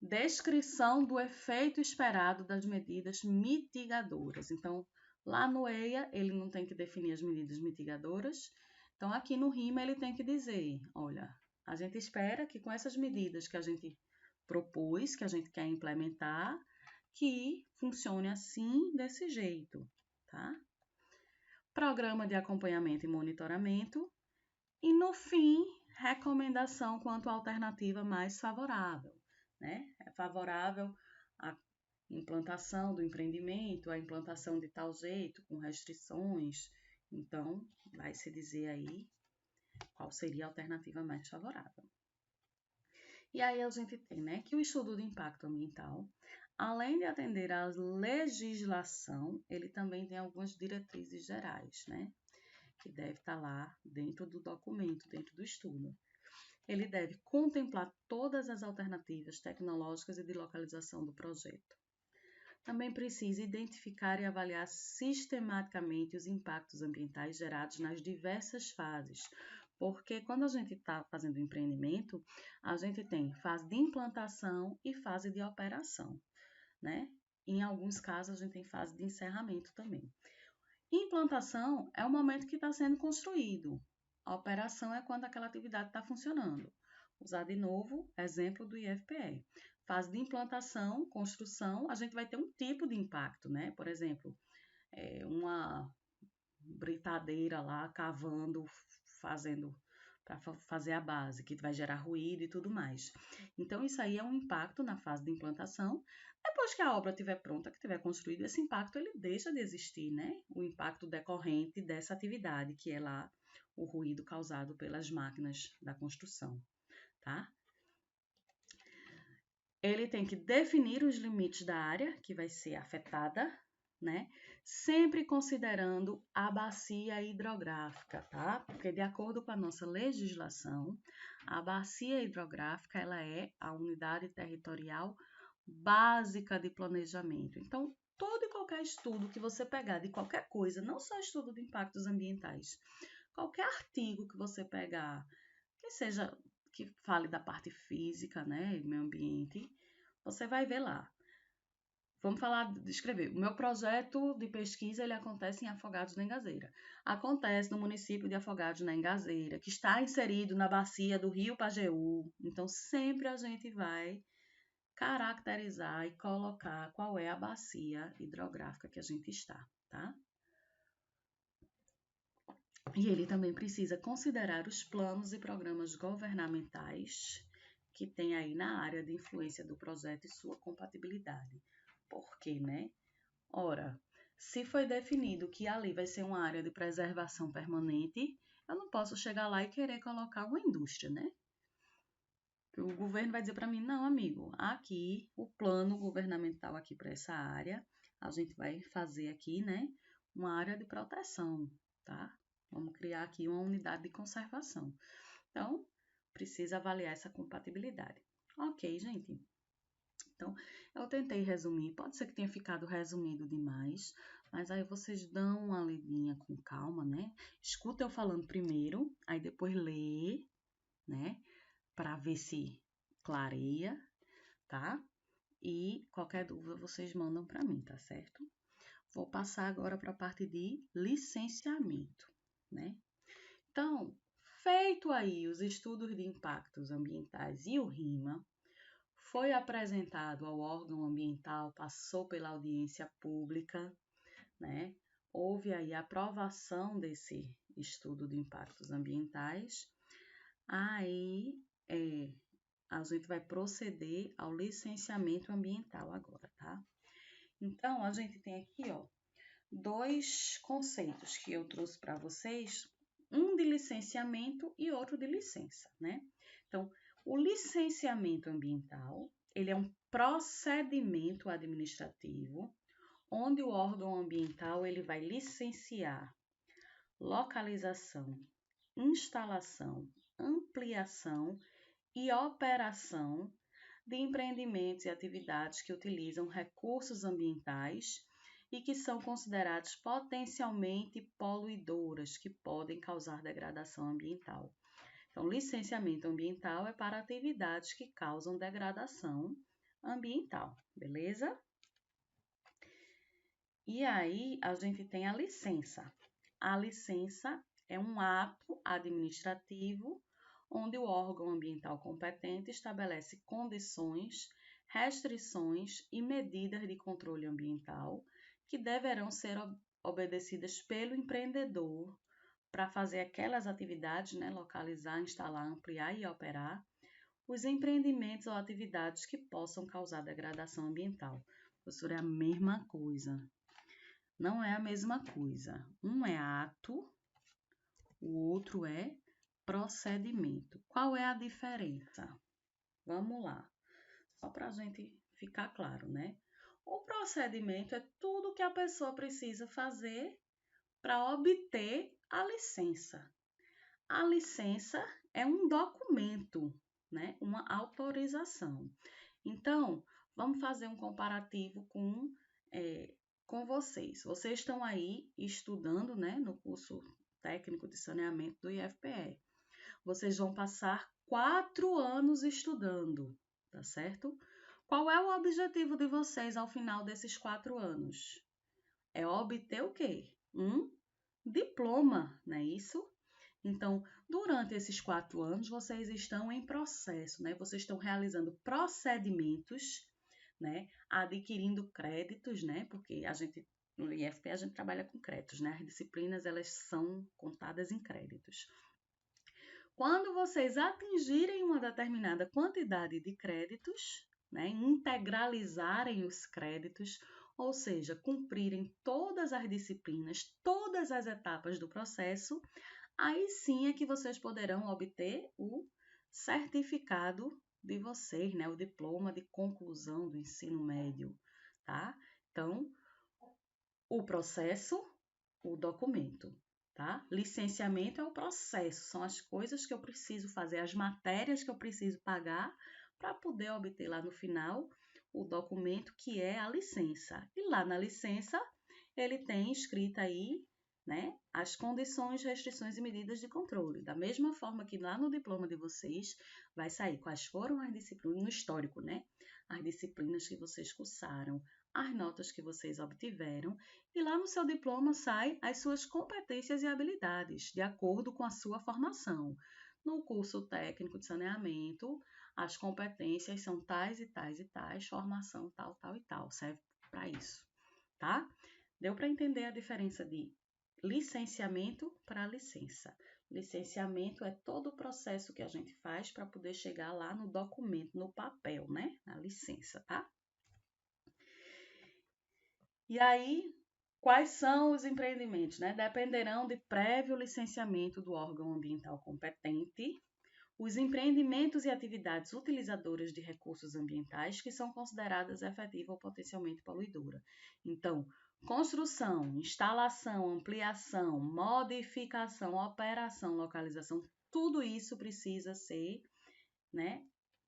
Descrição do efeito esperado das medidas mitigadoras. Então, lá no EIA, ele não tem que definir as medidas mitigadoras. Então, aqui no RIMA, ele tem que dizer, olha, a gente espera que com essas medidas que a gente propôs, que a gente quer implementar, que funcione assim, desse jeito, tá? Programa de acompanhamento e monitoramento. E, no fim, recomendação quanto à alternativa mais favorável, né? É favorável a implantação do empreendimento, a implantação de tal jeito, com restrições. Então, vai se dizer aí qual seria a alternativa mais favorável. E aí a gente tem, né, que o estudo de impacto ambiental, além de atender à legislação, ele também tem algumas diretrizes gerais, né, que deve estar lá dentro do documento, dentro do estudo. Ele deve contemplar todas as alternativas tecnológicas e de localização do projeto. Também precisa identificar e avaliar sistematicamente os impactos ambientais gerados nas diversas fases, porque quando a gente está fazendo empreendimento, a gente tem fase de implantação e fase de operação, né? Em alguns casos, a gente tem fase de encerramento também. Implantação é o momento que está sendo construído. A operação é quando aquela atividade está funcionando. Usar de novo, exemplo do IFPE. Fase de implantação, construção, a gente vai ter um tipo de impacto, né? Por exemplo, uma britadeira lá cavando, fazendo para fazer a base, que vai gerar ruído e tudo mais. Então, isso aí é um impacto na fase de implantação. Depois que a obra estiver pronta, que estiver construída, esse impacto ele deixa de existir, né? O impacto decorrente dessa atividade, que é lá o ruído causado pelas máquinas da construção, tá? Ele tem que definir os limites da área que vai ser afetada, né? Sempre considerando a bacia hidrográfica, tá? Porque de acordo com a nossa legislação, a bacia hidrográfica ela é a unidade territorial básica de planejamento. Então, todo e qualquer estudo que você pegar de qualquer coisa, não só estudo de impactos ambientais, qualquer artigo que você pegar, que seja que fale da parte física, né, meio ambiente, você vai ver lá. Vamos falar, descrever. O meu projeto de pesquisa, ele acontece em Afogados na Engazeira. Acontece no município de Afogados na Engazeira, que está inserido na bacia do Rio Pajeú. Então, sempre a gente vai caracterizar e colocar qual é a bacia hidrográfica que a gente está, tá? E ele também precisa considerar os planos e programas governamentais que tem aí na área de influência do projeto e sua compatibilidade. Por quê, né? Ora, se foi definido que ali vai ser uma área de preservação permanente, eu não posso chegar lá e querer colocar uma indústria, né? O governo vai dizer para mim, não, amigo, aqui o plano governamental aqui para essa área, a gente vai fazer aqui, né, uma área de proteção, tá? Vamos criar aqui uma unidade de conservação. Então, precisa avaliar essa compatibilidade. Ok, gente. Então, eu tentei resumir, pode ser que tenha ficado resumido demais, mas aí vocês dão uma lidinha com calma, né? Escuta eu falando primeiro, aí depois lê, né? Para ver se clareia, tá? E qualquer dúvida vocês mandam para mim, tá certo? Vou passar agora para a parte de licenciamento, né? Então, feito aí os estudos de impactos ambientais e o RIMA, foi apresentado ao órgão ambiental, passou pela audiência pública, né? Houve aí a aprovação desse estudo de impactos ambientais. Aí a gente vai proceder ao licenciamento ambiental agora, tá? Então, a gente tem aqui, ó, dois conceitos que eu trouxe para vocês, um de licenciamento e outro de licença, né? Então, o licenciamento ambiental, ele é um procedimento administrativo onde o órgão ambiental ele vai licenciar localização, instalação, ampliação e operação de empreendimentos e atividades que utilizam recursos ambientais e que são considerados potencialmente poluidoras, que podem causar degradação ambiental. Então, licenciamento ambiental é para atividades que causam degradação ambiental, beleza? E aí, a gente tem a licença. A licença é um ato administrativo onde o órgão ambiental competente estabelece condições, restrições e medidas de controle ambiental que deverão ser obedecidas pelo empreendedor para fazer aquelas atividades, né, localizar, instalar, ampliar e operar os empreendimentos ou atividades que possam causar degradação ambiental. Professora, é a mesma coisa. Não é a mesma coisa. Um é ato, o outro é procedimento. Qual é a diferença? Vamos lá, só para a gente ficar claro, né? O procedimento é tudo que a pessoa precisa fazer para obter a licença. A licença é um documento, né? Uma autorização. Então, vamos fazer um comparativo com vocês. Vocês estão aí estudando, né, no curso técnico de saneamento do IFPE. Vocês vão passar 4 anos estudando, tá certo? Qual é o objetivo de vocês ao final desses 4 anos? É obter o quê? Um diploma, não é isso? Então, durante esses 4 anos, vocês estão em processo, né? Vocês estão realizando procedimentos, né? Adquirindo créditos, né? Porque no IFP, a gente trabalha com créditos, né? As disciplinas, elas são contadas em créditos. Quando vocês atingirem uma determinada quantidade de créditos, né? Integralizarem os créditos, ou seja, cumprirem todas as disciplinas, todas as etapas do processo, aí sim é que vocês poderão obter o certificado de vocês, né? O diploma de conclusão do ensino médio, tá? Então, o processo, o documento, tá? Licenciamento é o processo, são as coisas que eu preciso fazer, as matérias que eu preciso pagar para poder obter lá no final o documento que é a licença. E lá na licença, ele tem escrita aí, né, as condições, restrições e medidas de controle. Da mesma forma que lá no diploma de vocês vai sair quais foram as disciplinas, no histórico, né? As disciplinas que vocês cursaram, as notas que vocês obtiveram, e lá no seu diploma sai as suas competências e habilidades, de acordo com a sua formação. No curso técnico de saneamento, as competências são tais e tais e tais, formação tal, tal e tal, serve para isso, tá? Deu para entender a diferença de licenciamento para licença. Licenciamento é todo o processo que a gente faz para poder chegar lá no documento, no papel, né? Na licença, tá? E aí, quais são os empreendimentos, né? Dependerão de prévio licenciamento do órgão ambiental competente, os empreendimentos e atividades utilizadoras de recursos ambientais que são consideradas efetiva ou potencialmente poluidora. Então, construção, instalação, ampliação, modificação, operação, localização, tudo isso precisa ser, né,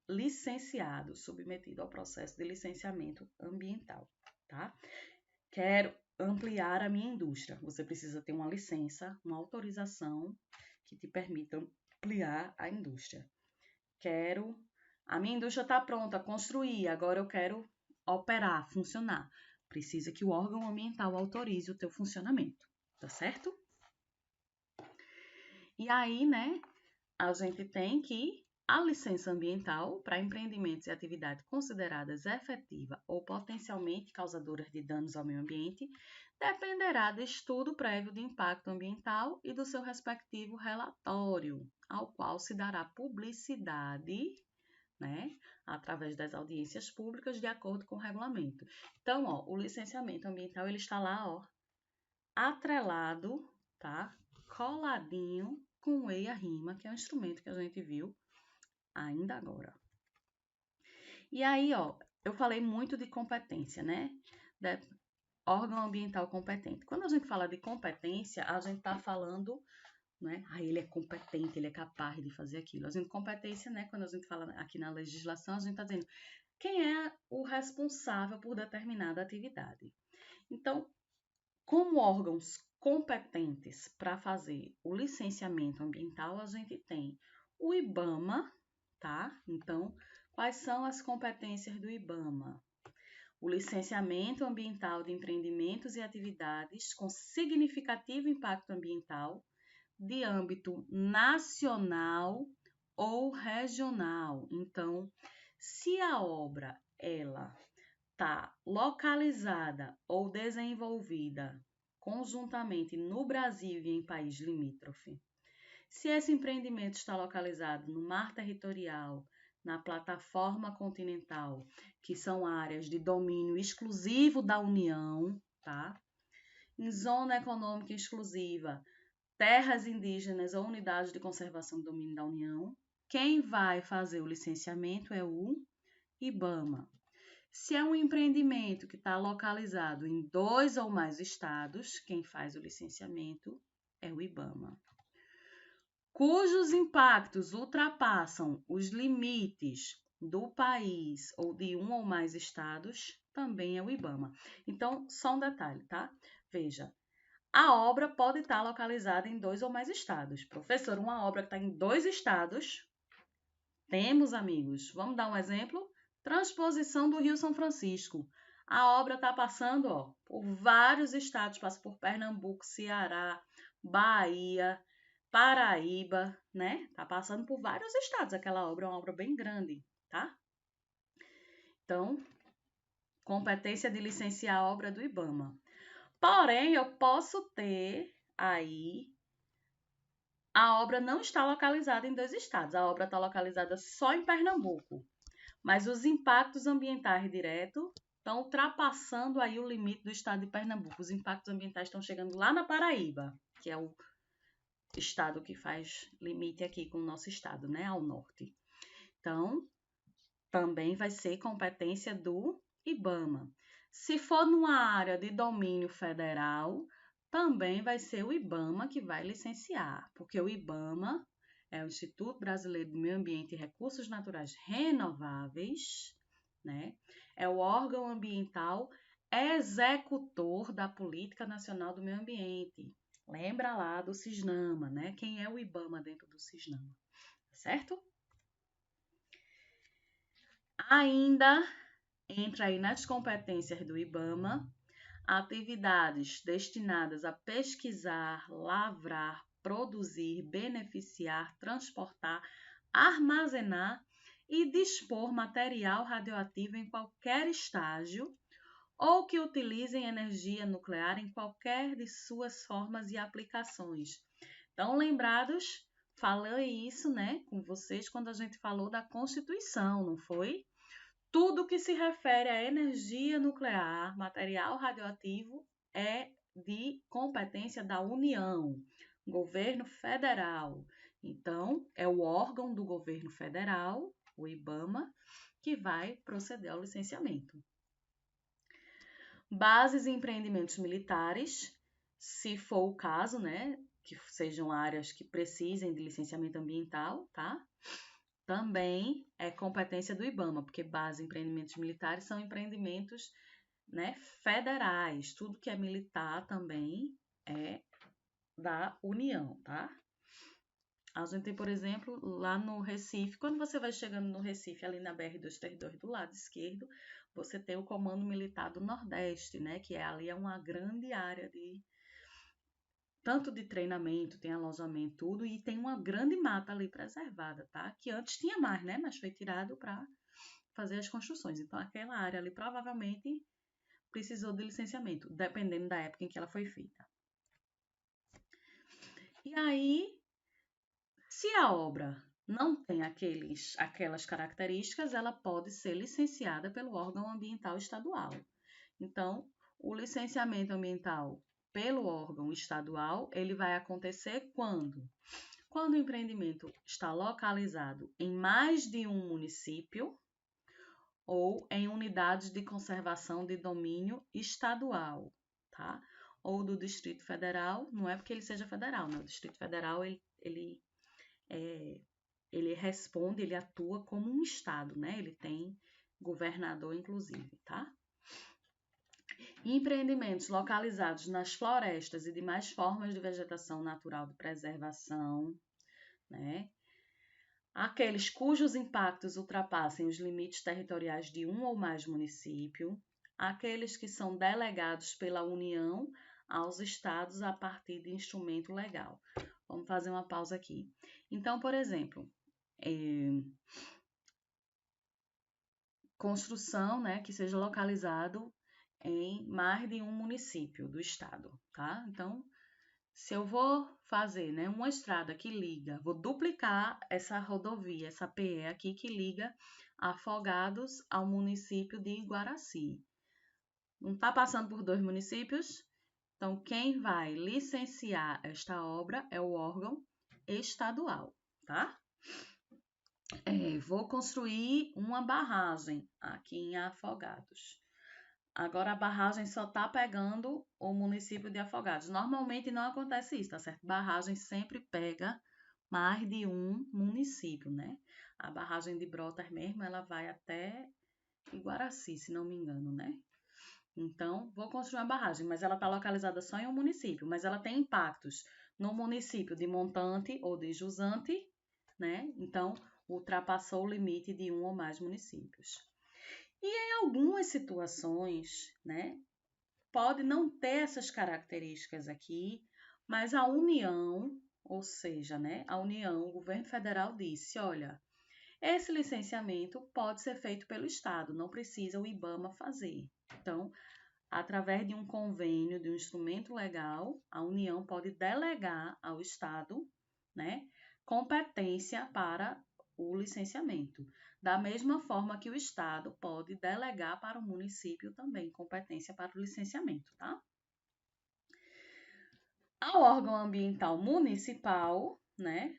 licenciado, submetido ao processo de licenciamento ambiental, tá? Quero ampliar a minha indústria. Você precisa ter uma licença, uma autorização que te permita ampliar a indústria. A minha indústria está pronta, construir, agora eu quero operar, funcionar. Precisa que o órgão ambiental autorize o teu funcionamento, tá certo? E aí, né, a gente tem que a licença ambiental para empreendimentos e atividades consideradas efetiva ou potencialmente causadoras de danos ao meio ambiente dependerá de estudo prévio de impacto ambiental e do seu respectivo relatório, ao qual se dará publicidade, né, através das audiências públicas de acordo com o regulamento. Então, ó, o licenciamento ambiental ele está lá, ó, atrelado, tá? Coladinho com o EIA-RIMA, que é um instrumento que a gente viu ainda agora. E aí, ó, eu falei muito de competência, né? De órgão ambiental competente. Quando a gente fala de competência, a gente está falando, né? Ah, ele é competente, ele é capaz de fazer aquilo. A gente competência, né? Quando a gente fala aqui na legislação, a gente está dizendo quem é o responsável por determinada atividade. Então, como órgãos competentes para fazer o licenciamento ambiental, a gente tem o IBAMA, tá? Então, quais são as competências do IBAMA? O licenciamento ambiental de empreendimentos e atividades com significativo impacto ambiental de âmbito nacional ou regional. Então, se a obra ela está localizada ou desenvolvida conjuntamente no Brasil e em país limítrofe, se esse empreendimento está localizado no mar territorial, na plataforma continental, que são áreas de domínio exclusivo da União, tá? Em zona econômica exclusiva, terras indígenas ou unidades de conservação do domínio da União, quem vai fazer o licenciamento é o IBAMA. Se é um empreendimento que está localizado em 2 ou mais estados, quem faz o licenciamento é o IBAMA. Cujos impactos ultrapassam os limites do país ou de um ou mais estados, também é o IBAMA. Então, só um detalhe, tá? Veja, a obra pode estar localizada em 2 ou mais estados. Professor, uma obra que está em 2 estados, temos, amigos, vamos dar um exemplo? Transposição do Rio São Francisco. A obra está passando, ó, por vários estados, passa por Pernambuco, Ceará, Bahia, Paraíba, né? Tá passando por vários estados. Aquela obra é uma obra bem grande, tá? Então, competência de licenciar a obra do IBAMA. Porém, eu posso ter aí a obra não está localizada em 2 estados, a obra está localizada só em Pernambuco. Mas os impactos ambientais diretos estão ultrapassando aí o limite do estado de Pernambuco. Os impactos ambientais estão chegando lá na Paraíba, que é o estado que faz limite aqui com o nosso estado, né, ao norte. Então, também vai ser competência do IBAMA. Se for numa área de domínio federal, também vai ser o IBAMA que vai licenciar, porque o IBAMA é o Instituto Brasileiro do Meio Ambiente e Recursos Naturais Renováveis, né? É o órgão ambiental executor da Política Nacional do Meio Ambiente. Lembra lá do CISNAMA, né? Quem é o IBAMA dentro do CISNAMA, certo? Ainda entra aí nas competências do IBAMA atividades destinadas a pesquisar, lavrar, produzir, beneficiar, transportar, armazenar e dispor material radioativo em qualquer estágio ou que utilizem energia nuclear em qualquer de suas formas e aplicações. Então, lembrados, falei isso, né, com vocês quando a gente falou da Constituição, não foi? Tudo que se refere à energia nuclear, material radioativo, é de competência da União, governo federal. Então, é o órgão do governo federal, o IBAMA, que vai proceder ao licenciamento. Bases e empreendimentos militares, se for o caso, né, que sejam áreas que precisem de licenciamento ambiental, tá? Também é competência do IBAMA, porque base e empreendimentos militares são empreendimentos, né, federais. Tudo que é militar também é da União, tá? A gente tem, por exemplo, lá no Recife, quando você vai chegando no Recife, ali na BR-232, do lado esquerdo, você tem o Comando Militar do Nordeste, né? Que ali é uma grande área tanto de treinamento, tem alojamento, tudo, e tem uma grande mata ali preservada, tá? Que antes tinha mais, né? Mas foi tirado para fazer as construções. Então, aquela área ali provavelmente precisou de licenciamento, dependendo da época em que ela foi feita. E aí, se a obra não tem aquelas características, ela pode ser licenciada pelo órgão ambiental estadual. Então, o licenciamento ambiental pelo órgão estadual, ele vai acontecer quando? Quando o empreendimento está localizado em mais de um município ou em unidades de conservação de domínio estadual, tá? Ou do Distrito Federal, não é porque ele seja federal, né? O Distrito Federal, ele responde, ele atua como um estado, né? Ele tem governador, inclusive, tá? Empreendimentos localizados nas florestas e demais formas de vegetação natural de preservação, né? Aqueles cujos impactos ultrapassem os limites territoriais de um ou mais municípios, aqueles que são delegados pela União aos estados a partir de instrumento legal. Vamos fazer uma pausa aqui. Então, por exemplo, construção, né, que seja localizado em mais de um município do estado, tá? Então, se eu vou fazer, né, uma estrada que liga, vou duplicar essa rodovia, essa PE aqui que liga Afogados ao município de Iguaraci. Não está passando por 2 municípios? Então, quem vai licenciar esta obra é o órgão estadual, tá? Vou construir uma barragem aqui em Afogados. Agora a barragem só está pegando o município de Afogados. Normalmente não acontece isso, tá certo? Barragem sempre pega mais de um município, né? A barragem de Brotas mesmo, ela vai até Iguaraci, se não me engano, né? Então, vou construir uma barragem, mas ela está localizada só em um município, mas ela tem impactos no município de Montante ou de Jusante, né? Então, ultrapassou o limite de um ou mais municípios. E em algumas situações, né, pode não ter essas características aqui, mas a União, ou seja, né, a União, o governo federal disse, olha, esse licenciamento pode ser feito pelo Estado, não precisa o IBAMA fazer. Então, através de um convênio, de um instrumento legal, a União pode delegar ao Estado, né, competência para o licenciamento. Da mesma forma que o Estado pode delegar para o município também competência para o licenciamento, tá? Ao órgão ambiental municipal, né,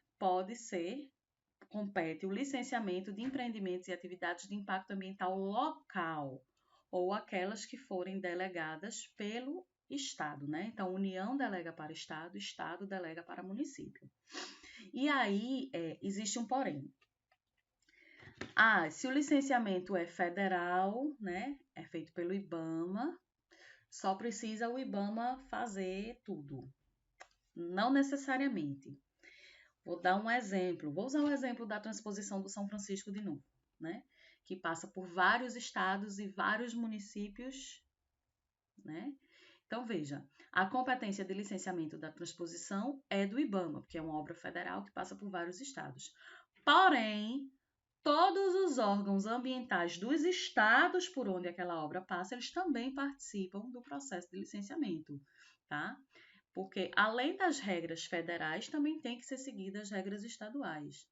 compete o licenciamento de empreendimentos e atividades de impacto ambiental local, ou aquelas que forem delegadas pelo Estado, né? Então, União delega para Estado, Estado delega para município. E aí, existe um porém. Se o licenciamento é federal, né, é feito pelo IBAMA, só precisa o IBAMA fazer tudo. Não necessariamente. Vou dar um exemplo. Vou usar o exemplo da transposição do São Francisco de novo, né? Que passa por vários estados e vários municípios, né? Então, veja, a competência de licenciamento da transposição é do IBAMA, porque é uma obra federal que passa por vários estados. Porém, todos os órgãos ambientais dos estados por onde aquela obra passa, eles também participam do processo de licenciamento, tá? Porque, além das regras federais, também tem que ser seguidas as regras estaduais.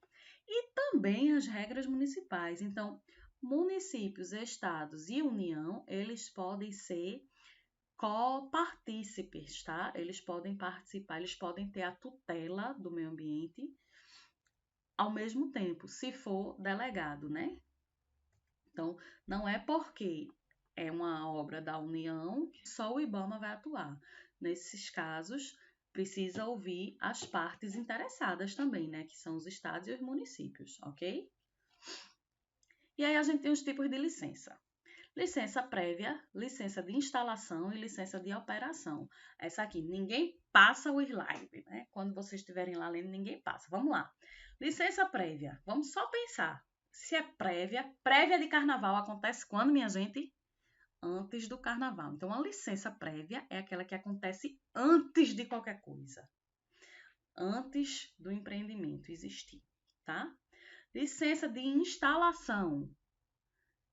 E também as regras municipais. Então, municípios, estados e União, eles podem ser copartícipes, tá? Eles podem participar, eles podem ter a tutela do meio ambiente ao mesmo tempo, se for delegado, né? Então, não é porque é uma obra da União que só o IBAMA vai atuar. Nesses casos, precisa ouvir as partes interessadas também, né? Que são os estados e os municípios, ok? E aí a gente tem os tipos de licença. Licença prévia, licença de instalação e licença de operação. Essa aqui, ninguém passa o slide, né? Quando vocês estiverem lá lendo, ninguém passa. Vamos lá. Licença prévia. Vamos só pensar. Se é prévia, prévia de carnaval acontece quando, minha gente? antes do carnaval. Então, a licença prévia é aquela que acontece antes de qualquer coisa, antes do empreendimento existir, tá? Licença de instalação.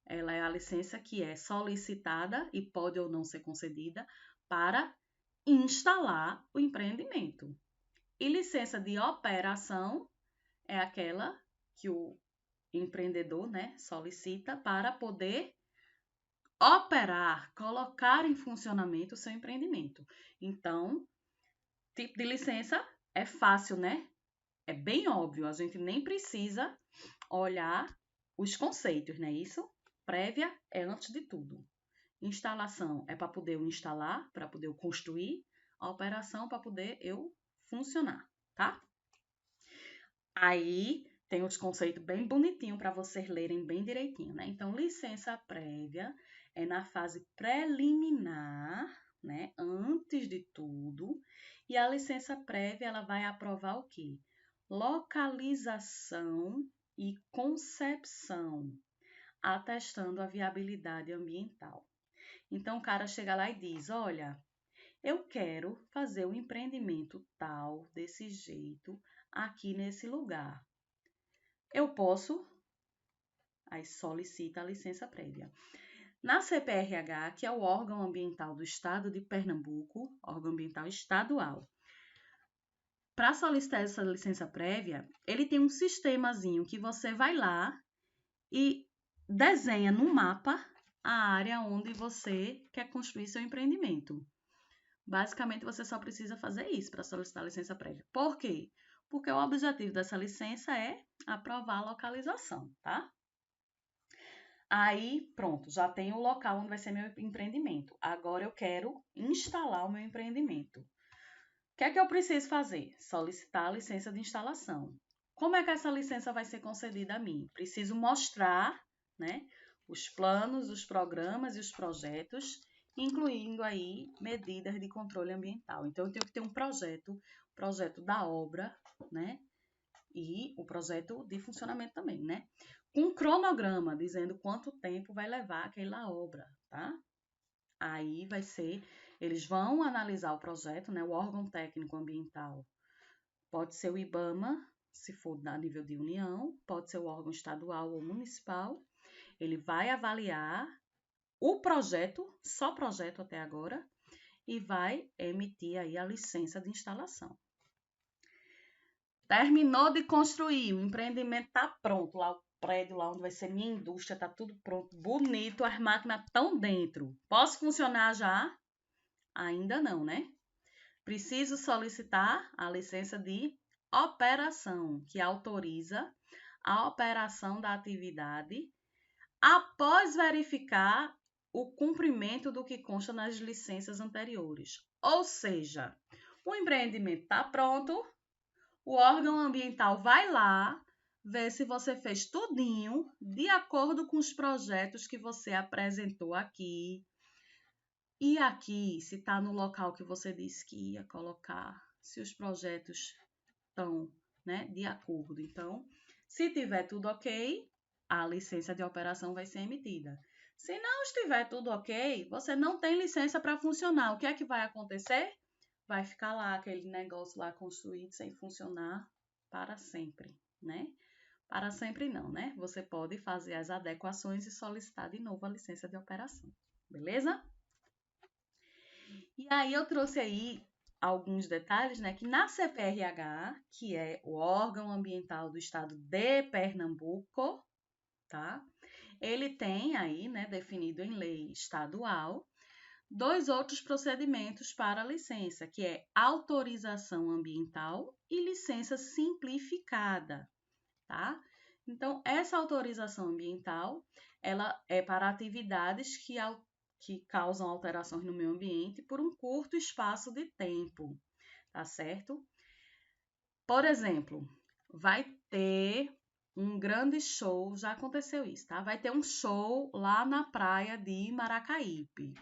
Ela é a licença que é solicitada e pode ou não ser concedida para instalar o empreendimento. E licença de operação é aquela que o empreendedor, né, solicita para poder operar, colocar em funcionamento o seu empreendimento. Então, tipo de licença é fácil, né? É bem óbvio, a gente nem precisa olhar os conceitos, né? Isso, prévia é antes de tudo. Instalação é para poder eu instalar, para poder eu construir, a operação para poder eu funcionar, tá? Aí tem os conceitos bem bonitinhos para vocês lerem bem direitinho, né? Então, licença prévia é na fase preliminar, né? Antes de tudo. E a licença prévia, ela vai aprovar o quê? Localização e concepção, atestando a viabilidade ambiental. Então, o cara chega lá e diz, olha, eu quero fazer um empreendimento tal, desse jeito, aqui nesse lugar. Eu posso, aí solicita a licença prévia. Na CPRH, que é o órgão ambiental do estado de Pernambuco, órgão ambiental estadual, para solicitar essa licença prévia, ele tem um sistemazinho que você vai lá e desenha no mapa a área onde você quer construir seu empreendimento. Basicamente, você só precisa fazer isso para solicitar a licença prévia. Por quê? Porque o objetivo dessa licença é aprovar a localização, tá? Aí, pronto, já tem o local onde vai ser meu empreendimento. Agora eu quero instalar o meu empreendimento. O que é que eu preciso fazer? Solicitar a licença de instalação. Como é que essa licença vai ser concedida a mim? Preciso mostrar, né, os planos, os programas e os projetos, incluindo aí medidas de controle ambiental. Então, eu tenho que ter um projeto da obra, né, e o projeto de funcionamento também, né, com um cronograma dizendo quanto tempo vai levar aquela obra, tá? Aí vai ser, eles vão analisar o projeto, né, o órgão técnico ambiental. Pode ser o IBAMA, se for a nível de União, pode ser o órgão estadual ou municipal. Ele vai avaliar o projeto, só projeto até agora, e vai emitir aí a licença de instalação. Terminou de construir, o empreendimento está pronto, lá o prédio, lá onde vai ser minha indústria, está tudo pronto, bonito, as máquinas estão dentro. Posso funcionar já? Ainda não, né? Preciso solicitar a licença de operação, que autoriza a operação da atividade após verificar o cumprimento do que consta nas licenças anteriores. Ou seja, o empreendimento está pronto, o órgão ambiental vai lá ver se você fez tudinho de acordo com os projetos que você apresentou aqui. E aqui, se está no local que você disse que ia colocar, se os projetos estão, né, de acordo. Então, se tiver tudo ok, a licença de operação vai ser emitida. Se não estiver tudo ok, você não tem licença para funcionar. O que é que vai acontecer? Vai ficar lá aquele negócio lá construído sem funcionar para sempre, né? Para sempre não, né? Você pode fazer as adequações e solicitar de novo a licença de operação. Beleza? E aí eu trouxe aí alguns detalhes, né, que na CPRH, que é o órgão ambiental do estado de Pernambuco, tá? Ele tem aí, né, definido em lei estadual, dois outros procedimentos para a licença, que é autorização ambiental e licença simplificada, tá? Então, essa autorização ambiental, ela é para atividades que causam alterações no meio ambiente por um curto espaço de tempo, tá certo? Por exemplo, vai ter um grande show, já aconteceu isso, tá? Vai ter um show lá na praia de Maracaípe.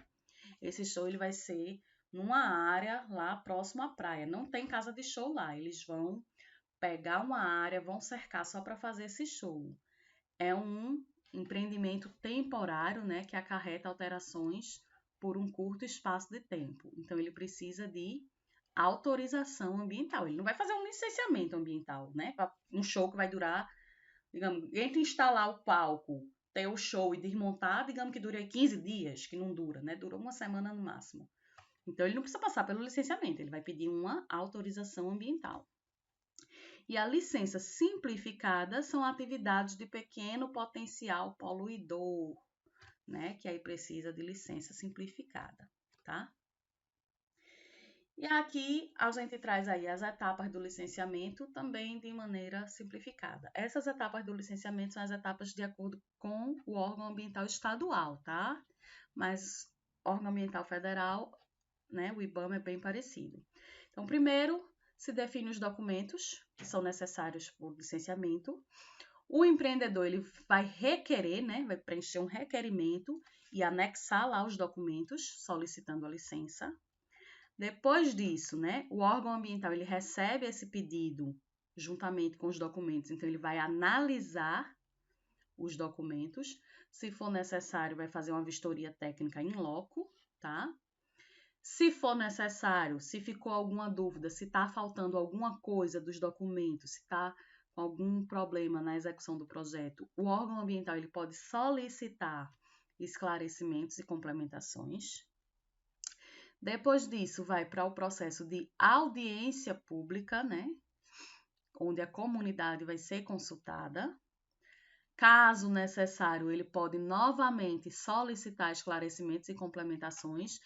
Esse show ele vai ser numa área lá próximo à praia. Não tem casa de show lá, eles vão pegar uma área, vão cercar só para fazer esse show. É um empreendimento temporário, né, que acarreta alterações por um curto espaço de tempo. Então, ele precisa de autorização ambiental. Ele não vai fazer um licenciamento ambiental, né? Um show que vai durar, digamos, entre instalar o palco, ter o show e desmontar, digamos que dure 15 dias, que não dura, né? Dura uma semana no máximo. Então, ele não precisa passar pelo licenciamento, ele vai pedir uma autorização ambiental. E a licença simplificada são atividades de pequeno potencial poluidor, né? Que aí precisa de licença simplificada, tá? E aqui a gente traz aí as etapas do licenciamento também de maneira simplificada. Essas etapas do licenciamento são as etapas de acordo com o órgão ambiental estadual, tá? Mas órgão ambiental federal, né, o IBAMA é bem parecido. Então, primeiro se define os documentos que são necessários para o licenciamento. O empreendedor ele vai requerer, né, vai preencher um requerimento e anexar lá os documentos solicitando a licença. Depois disso, né, o órgão ambiental ele recebe esse pedido juntamente com os documentos, então ele vai analisar os documentos. Se for necessário, vai fazer uma vistoria técnica in loco, tá? Se for necessário, se ficou alguma dúvida, se está faltando alguma coisa dos documentos, se está com algum problema na execução do projeto, o órgão ambiental ele pode solicitar esclarecimentos e complementações. Depois disso, vai para o processo de audiência pública, né? Onde a comunidade vai ser consultada. Caso necessário, ele pode novamente solicitar esclarecimentos e complementações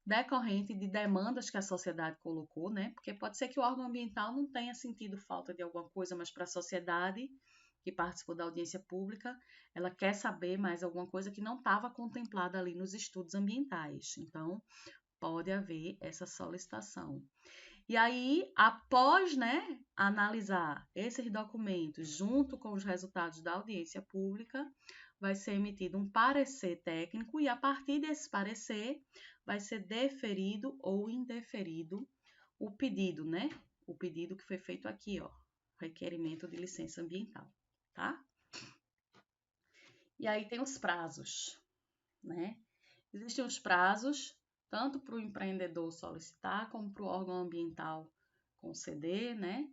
decorrente de demandas que a sociedade colocou, né? Porque pode ser que o órgão ambiental não tenha sentido falta de alguma coisa, mas para a sociedade que participou da audiência pública, ela quer saber mais alguma coisa que não estava contemplada ali nos estudos ambientais. Então, pode haver essa solicitação. E aí, após, né, analisar esses documentos junto com os resultados da audiência pública, vai ser emitido um parecer técnico e a partir desse parecer vai ser deferido ou indeferido o pedido, né? O pedido que foi feito aqui, ó, requerimento de licença ambiental, tá? E aí tem os prazos, né? Existem os prazos tanto para o empreendedor solicitar, como para o órgão ambiental conceder, né?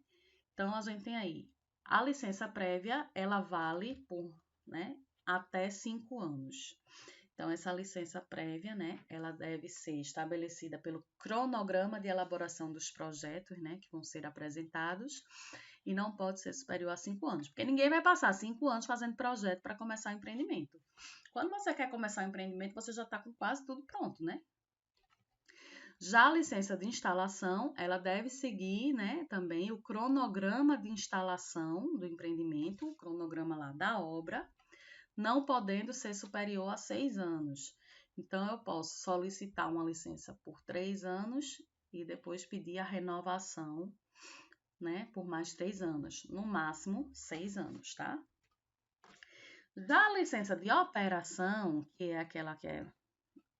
Então, a gente tem aí, a licença prévia, ela vale por, né, até 5 anos. Então, essa licença prévia, né, ela deve ser estabelecida pelo cronograma de elaboração dos projetos, né, que vão ser apresentados, e não pode ser superior a 5 anos, porque ninguém vai passar 5 anos fazendo projeto para começar o empreendimento. Quando você quer começar o empreendimento, você já está com quase tudo pronto, né? Já a licença de instalação, ela deve seguir, né, também o cronograma de instalação do empreendimento, o cronograma lá da obra, não podendo ser superior a 6 anos. Então, eu posso solicitar uma licença por 3 anos e depois pedir a renovação, né, por mais 3 anos, no máximo 6 anos, tá? Já a licença de operação, que é aquela que é,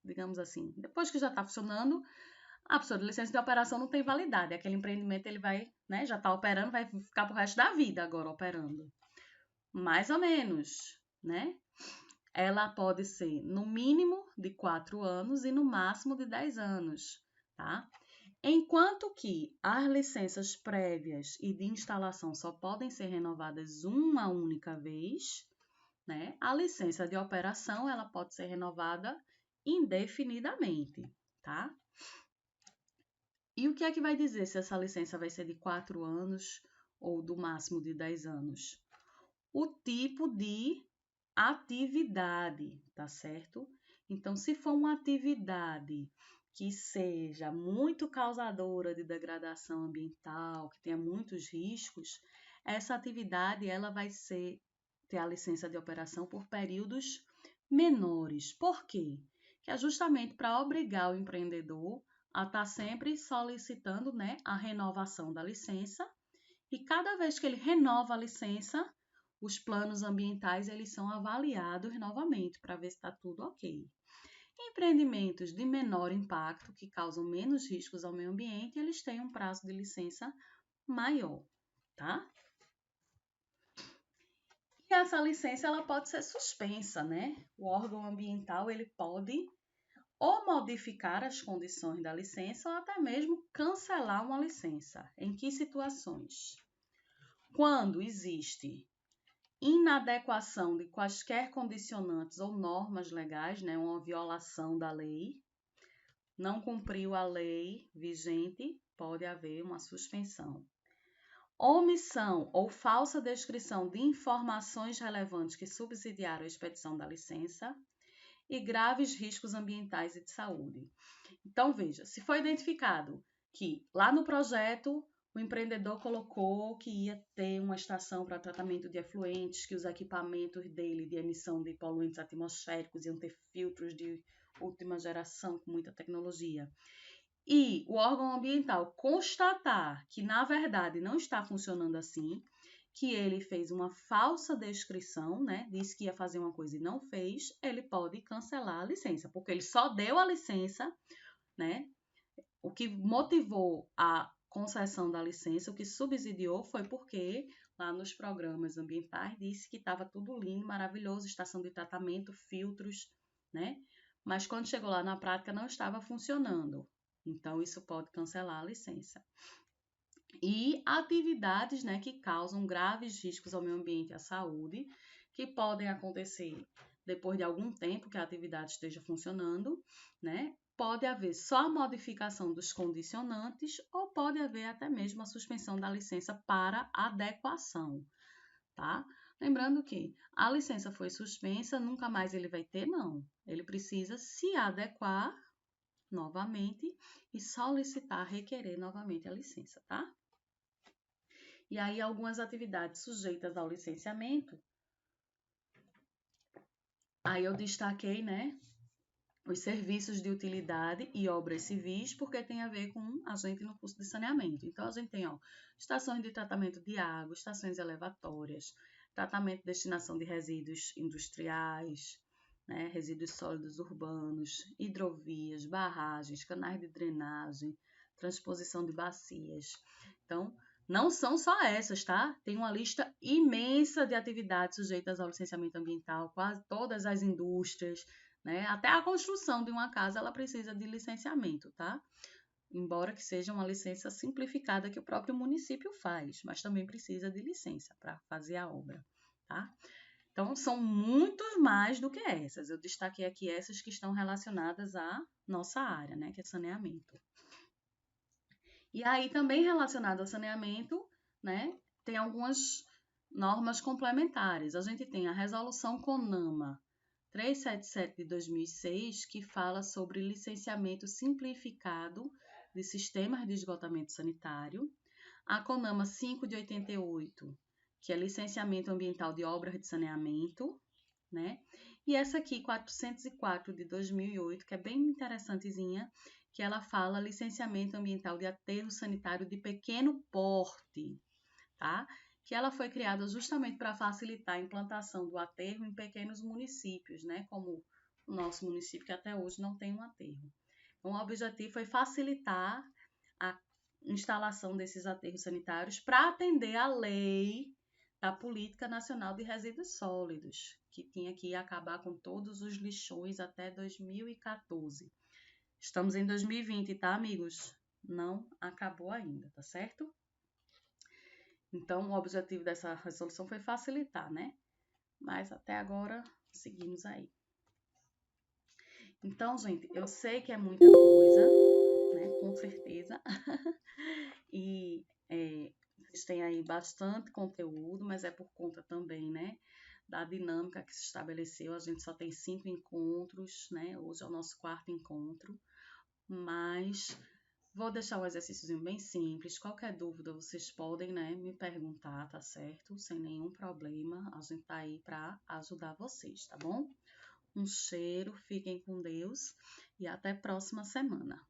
digamos assim, depois que já está funcionando, a pessoa de licença de operação não tem validade. Aquele empreendimento ele vai, né, já está operando, vai ficar pro resto da vida agora operando. Mais ou menos, né? Ela pode ser no mínimo de 4 anos e no máximo de 10 anos, tá? Enquanto que as licenças prévias e de instalação só podem ser renovadas uma única vez, né? A licença de operação ela pode ser renovada indefinidamente, tá? E o que é que vai dizer se essa licença vai ser de 4 anos ou do máximo de 10 anos? O tipo de atividade, tá certo? Então, se for uma atividade que seja muito causadora de degradação ambiental, que tenha muitos riscos, essa atividade ela vai ter a licença de operação por períodos menores. Por quê? Que é justamente para obrigar o empreendedor a estar sempre solicitando, né, a renovação da licença. E cada vez que ele renova a licença, os planos ambientais eles são avaliados novamente para ver se está tudo ok. Empreendimentos de menor impacto, que causam menos riscos ao meio ambiente, eles têm um prazo de licença maior, tá? E essa licença ela pode ser suspensa, né? O órgão ambiental ele pode ou modificar as condições da licença ou até mesmo cancelar uma licença. Em que situações? Quando existe inadequação de quaisquer condicionantes ou normas legais, né, uma violação da lei, não cumpriu a lei vigente, pode haver uma suspensão. Omissão ou falsa descrição de informações relevantes que subsidiaram a expedição da licença e graves riscos ambientais e de saúde. Então, veja, se foi identificado que lá no projeto o empreendedor colocou que ia ter uma estação para tratamento de efluentes, que os equipamentos dele de emissão de poluentes atmosféricos iam ter filtros de última geração com muita tecnologia, e o órgão ambiental constatar que, na verdade, não está funcionando assim, que ele fez uma falsa descrição, né? Disse que ia fazer uma coisa e não fez, ele pode cancelar a licença, porque ele só deu a licença, né? O que motivou a concessão da licença, o que subsidiou foi porque lá nos programas ambientais disse que estava tudo lindo, maravilhoso, estação de tratamento, filtros, né? Mas quando chegou lá na prática não estava funcionando. Então isso pode cancelar a licença. E atividades, né, que causam graves riscos ao meio ambiente e à saúde, que podem acontecer depois de algum tempo que a atividade esteja funcionando, né? Pode haver só modificação dos condicionantes ou pode haver até mesmo a suspensão da licença para adequação, tá? Lembrando que a licença foi suspensa, nunca mais ele vai ter, não. Ele precisa se adequar novamente e solicitar, requerer novamente a licença, tá? E aí, algumas atividades sujeitas ao licenciamento. Aí eu destaquei, né, os serviços de utilidade e obras civis, porque tem a ver com a gente no curso de saneamento. Então, a gente tem, ó, estações de tratamento de água, estações elevatórias, tratamento e destinação de resíduos industriais, né, resíduos sólidos urbanos, hidrovias, barragens, canais de drenagem, transposição de bacias. Então, não são só essas, tá? Tem uma lista imensa de atividades sujeitas ao licenciamento ambiental, quase todas as indústrias, né? Até a construção de uma casa ela precisa de licenciamento, tá? Embora que seja uma licença simplificada que o próprio município faz, mas também precisa de licença para fazer a obra, tá? Então, são muitos mais do que essas. Eu destaquei aqui essas que estão relacionadas à nossa área, né? Que é saneamento. E aí, também relacionado ao saneamento, né? Tem algumas normas complementares. A gente tem a resolução CONAMA 377 de 2006, que fala sobre licenciamento simplificado de sistemas de esgotamento sanitário. A CONAMA 5 de 88, que é licenciamento ambiental de obras de saneamento, né? E essa aqui, 404 de 2008, que é bem interessantezinha, que ela fala licenciamento ambiental de aterro sanitário de pequeno porte, tá? Que ela foi criada justamente para facilitar a implantação do aterro em pequenos municípios, né? Como o nosso município, que até hoje não tem um aterro. Então, o objetivo foi facilitar a instalação desses aterros sanitários para atender à lei da Política Nacional de Resíduos Sólidos, que tinha que acabar com todos os lixões até 2014. Estamos em 2020, tá, amigos? Não acabou ainda, tá certo? Então, o objetivo dessa resolução foi facilitar, né? Mas até agora, seguimos aí. Então, gente, eu sei que é muita coisa, né? Com certeza. E vocês têm aí bastante conteúdo, mas é por conta também, né? Da dinâmica que se estabeleceu. A gente só tem 5 encontros, né? Hoje é o nosso 4º encontro. Mas vou deixar o exercício bem simples. Qualquer dúvida vocês podem, né, me perguntar, tá certo? Sem nenhum problema. A gente tá aí para ajudar vocês, tá bom? Um cheiro, fiquem com Deus e até próxima semana.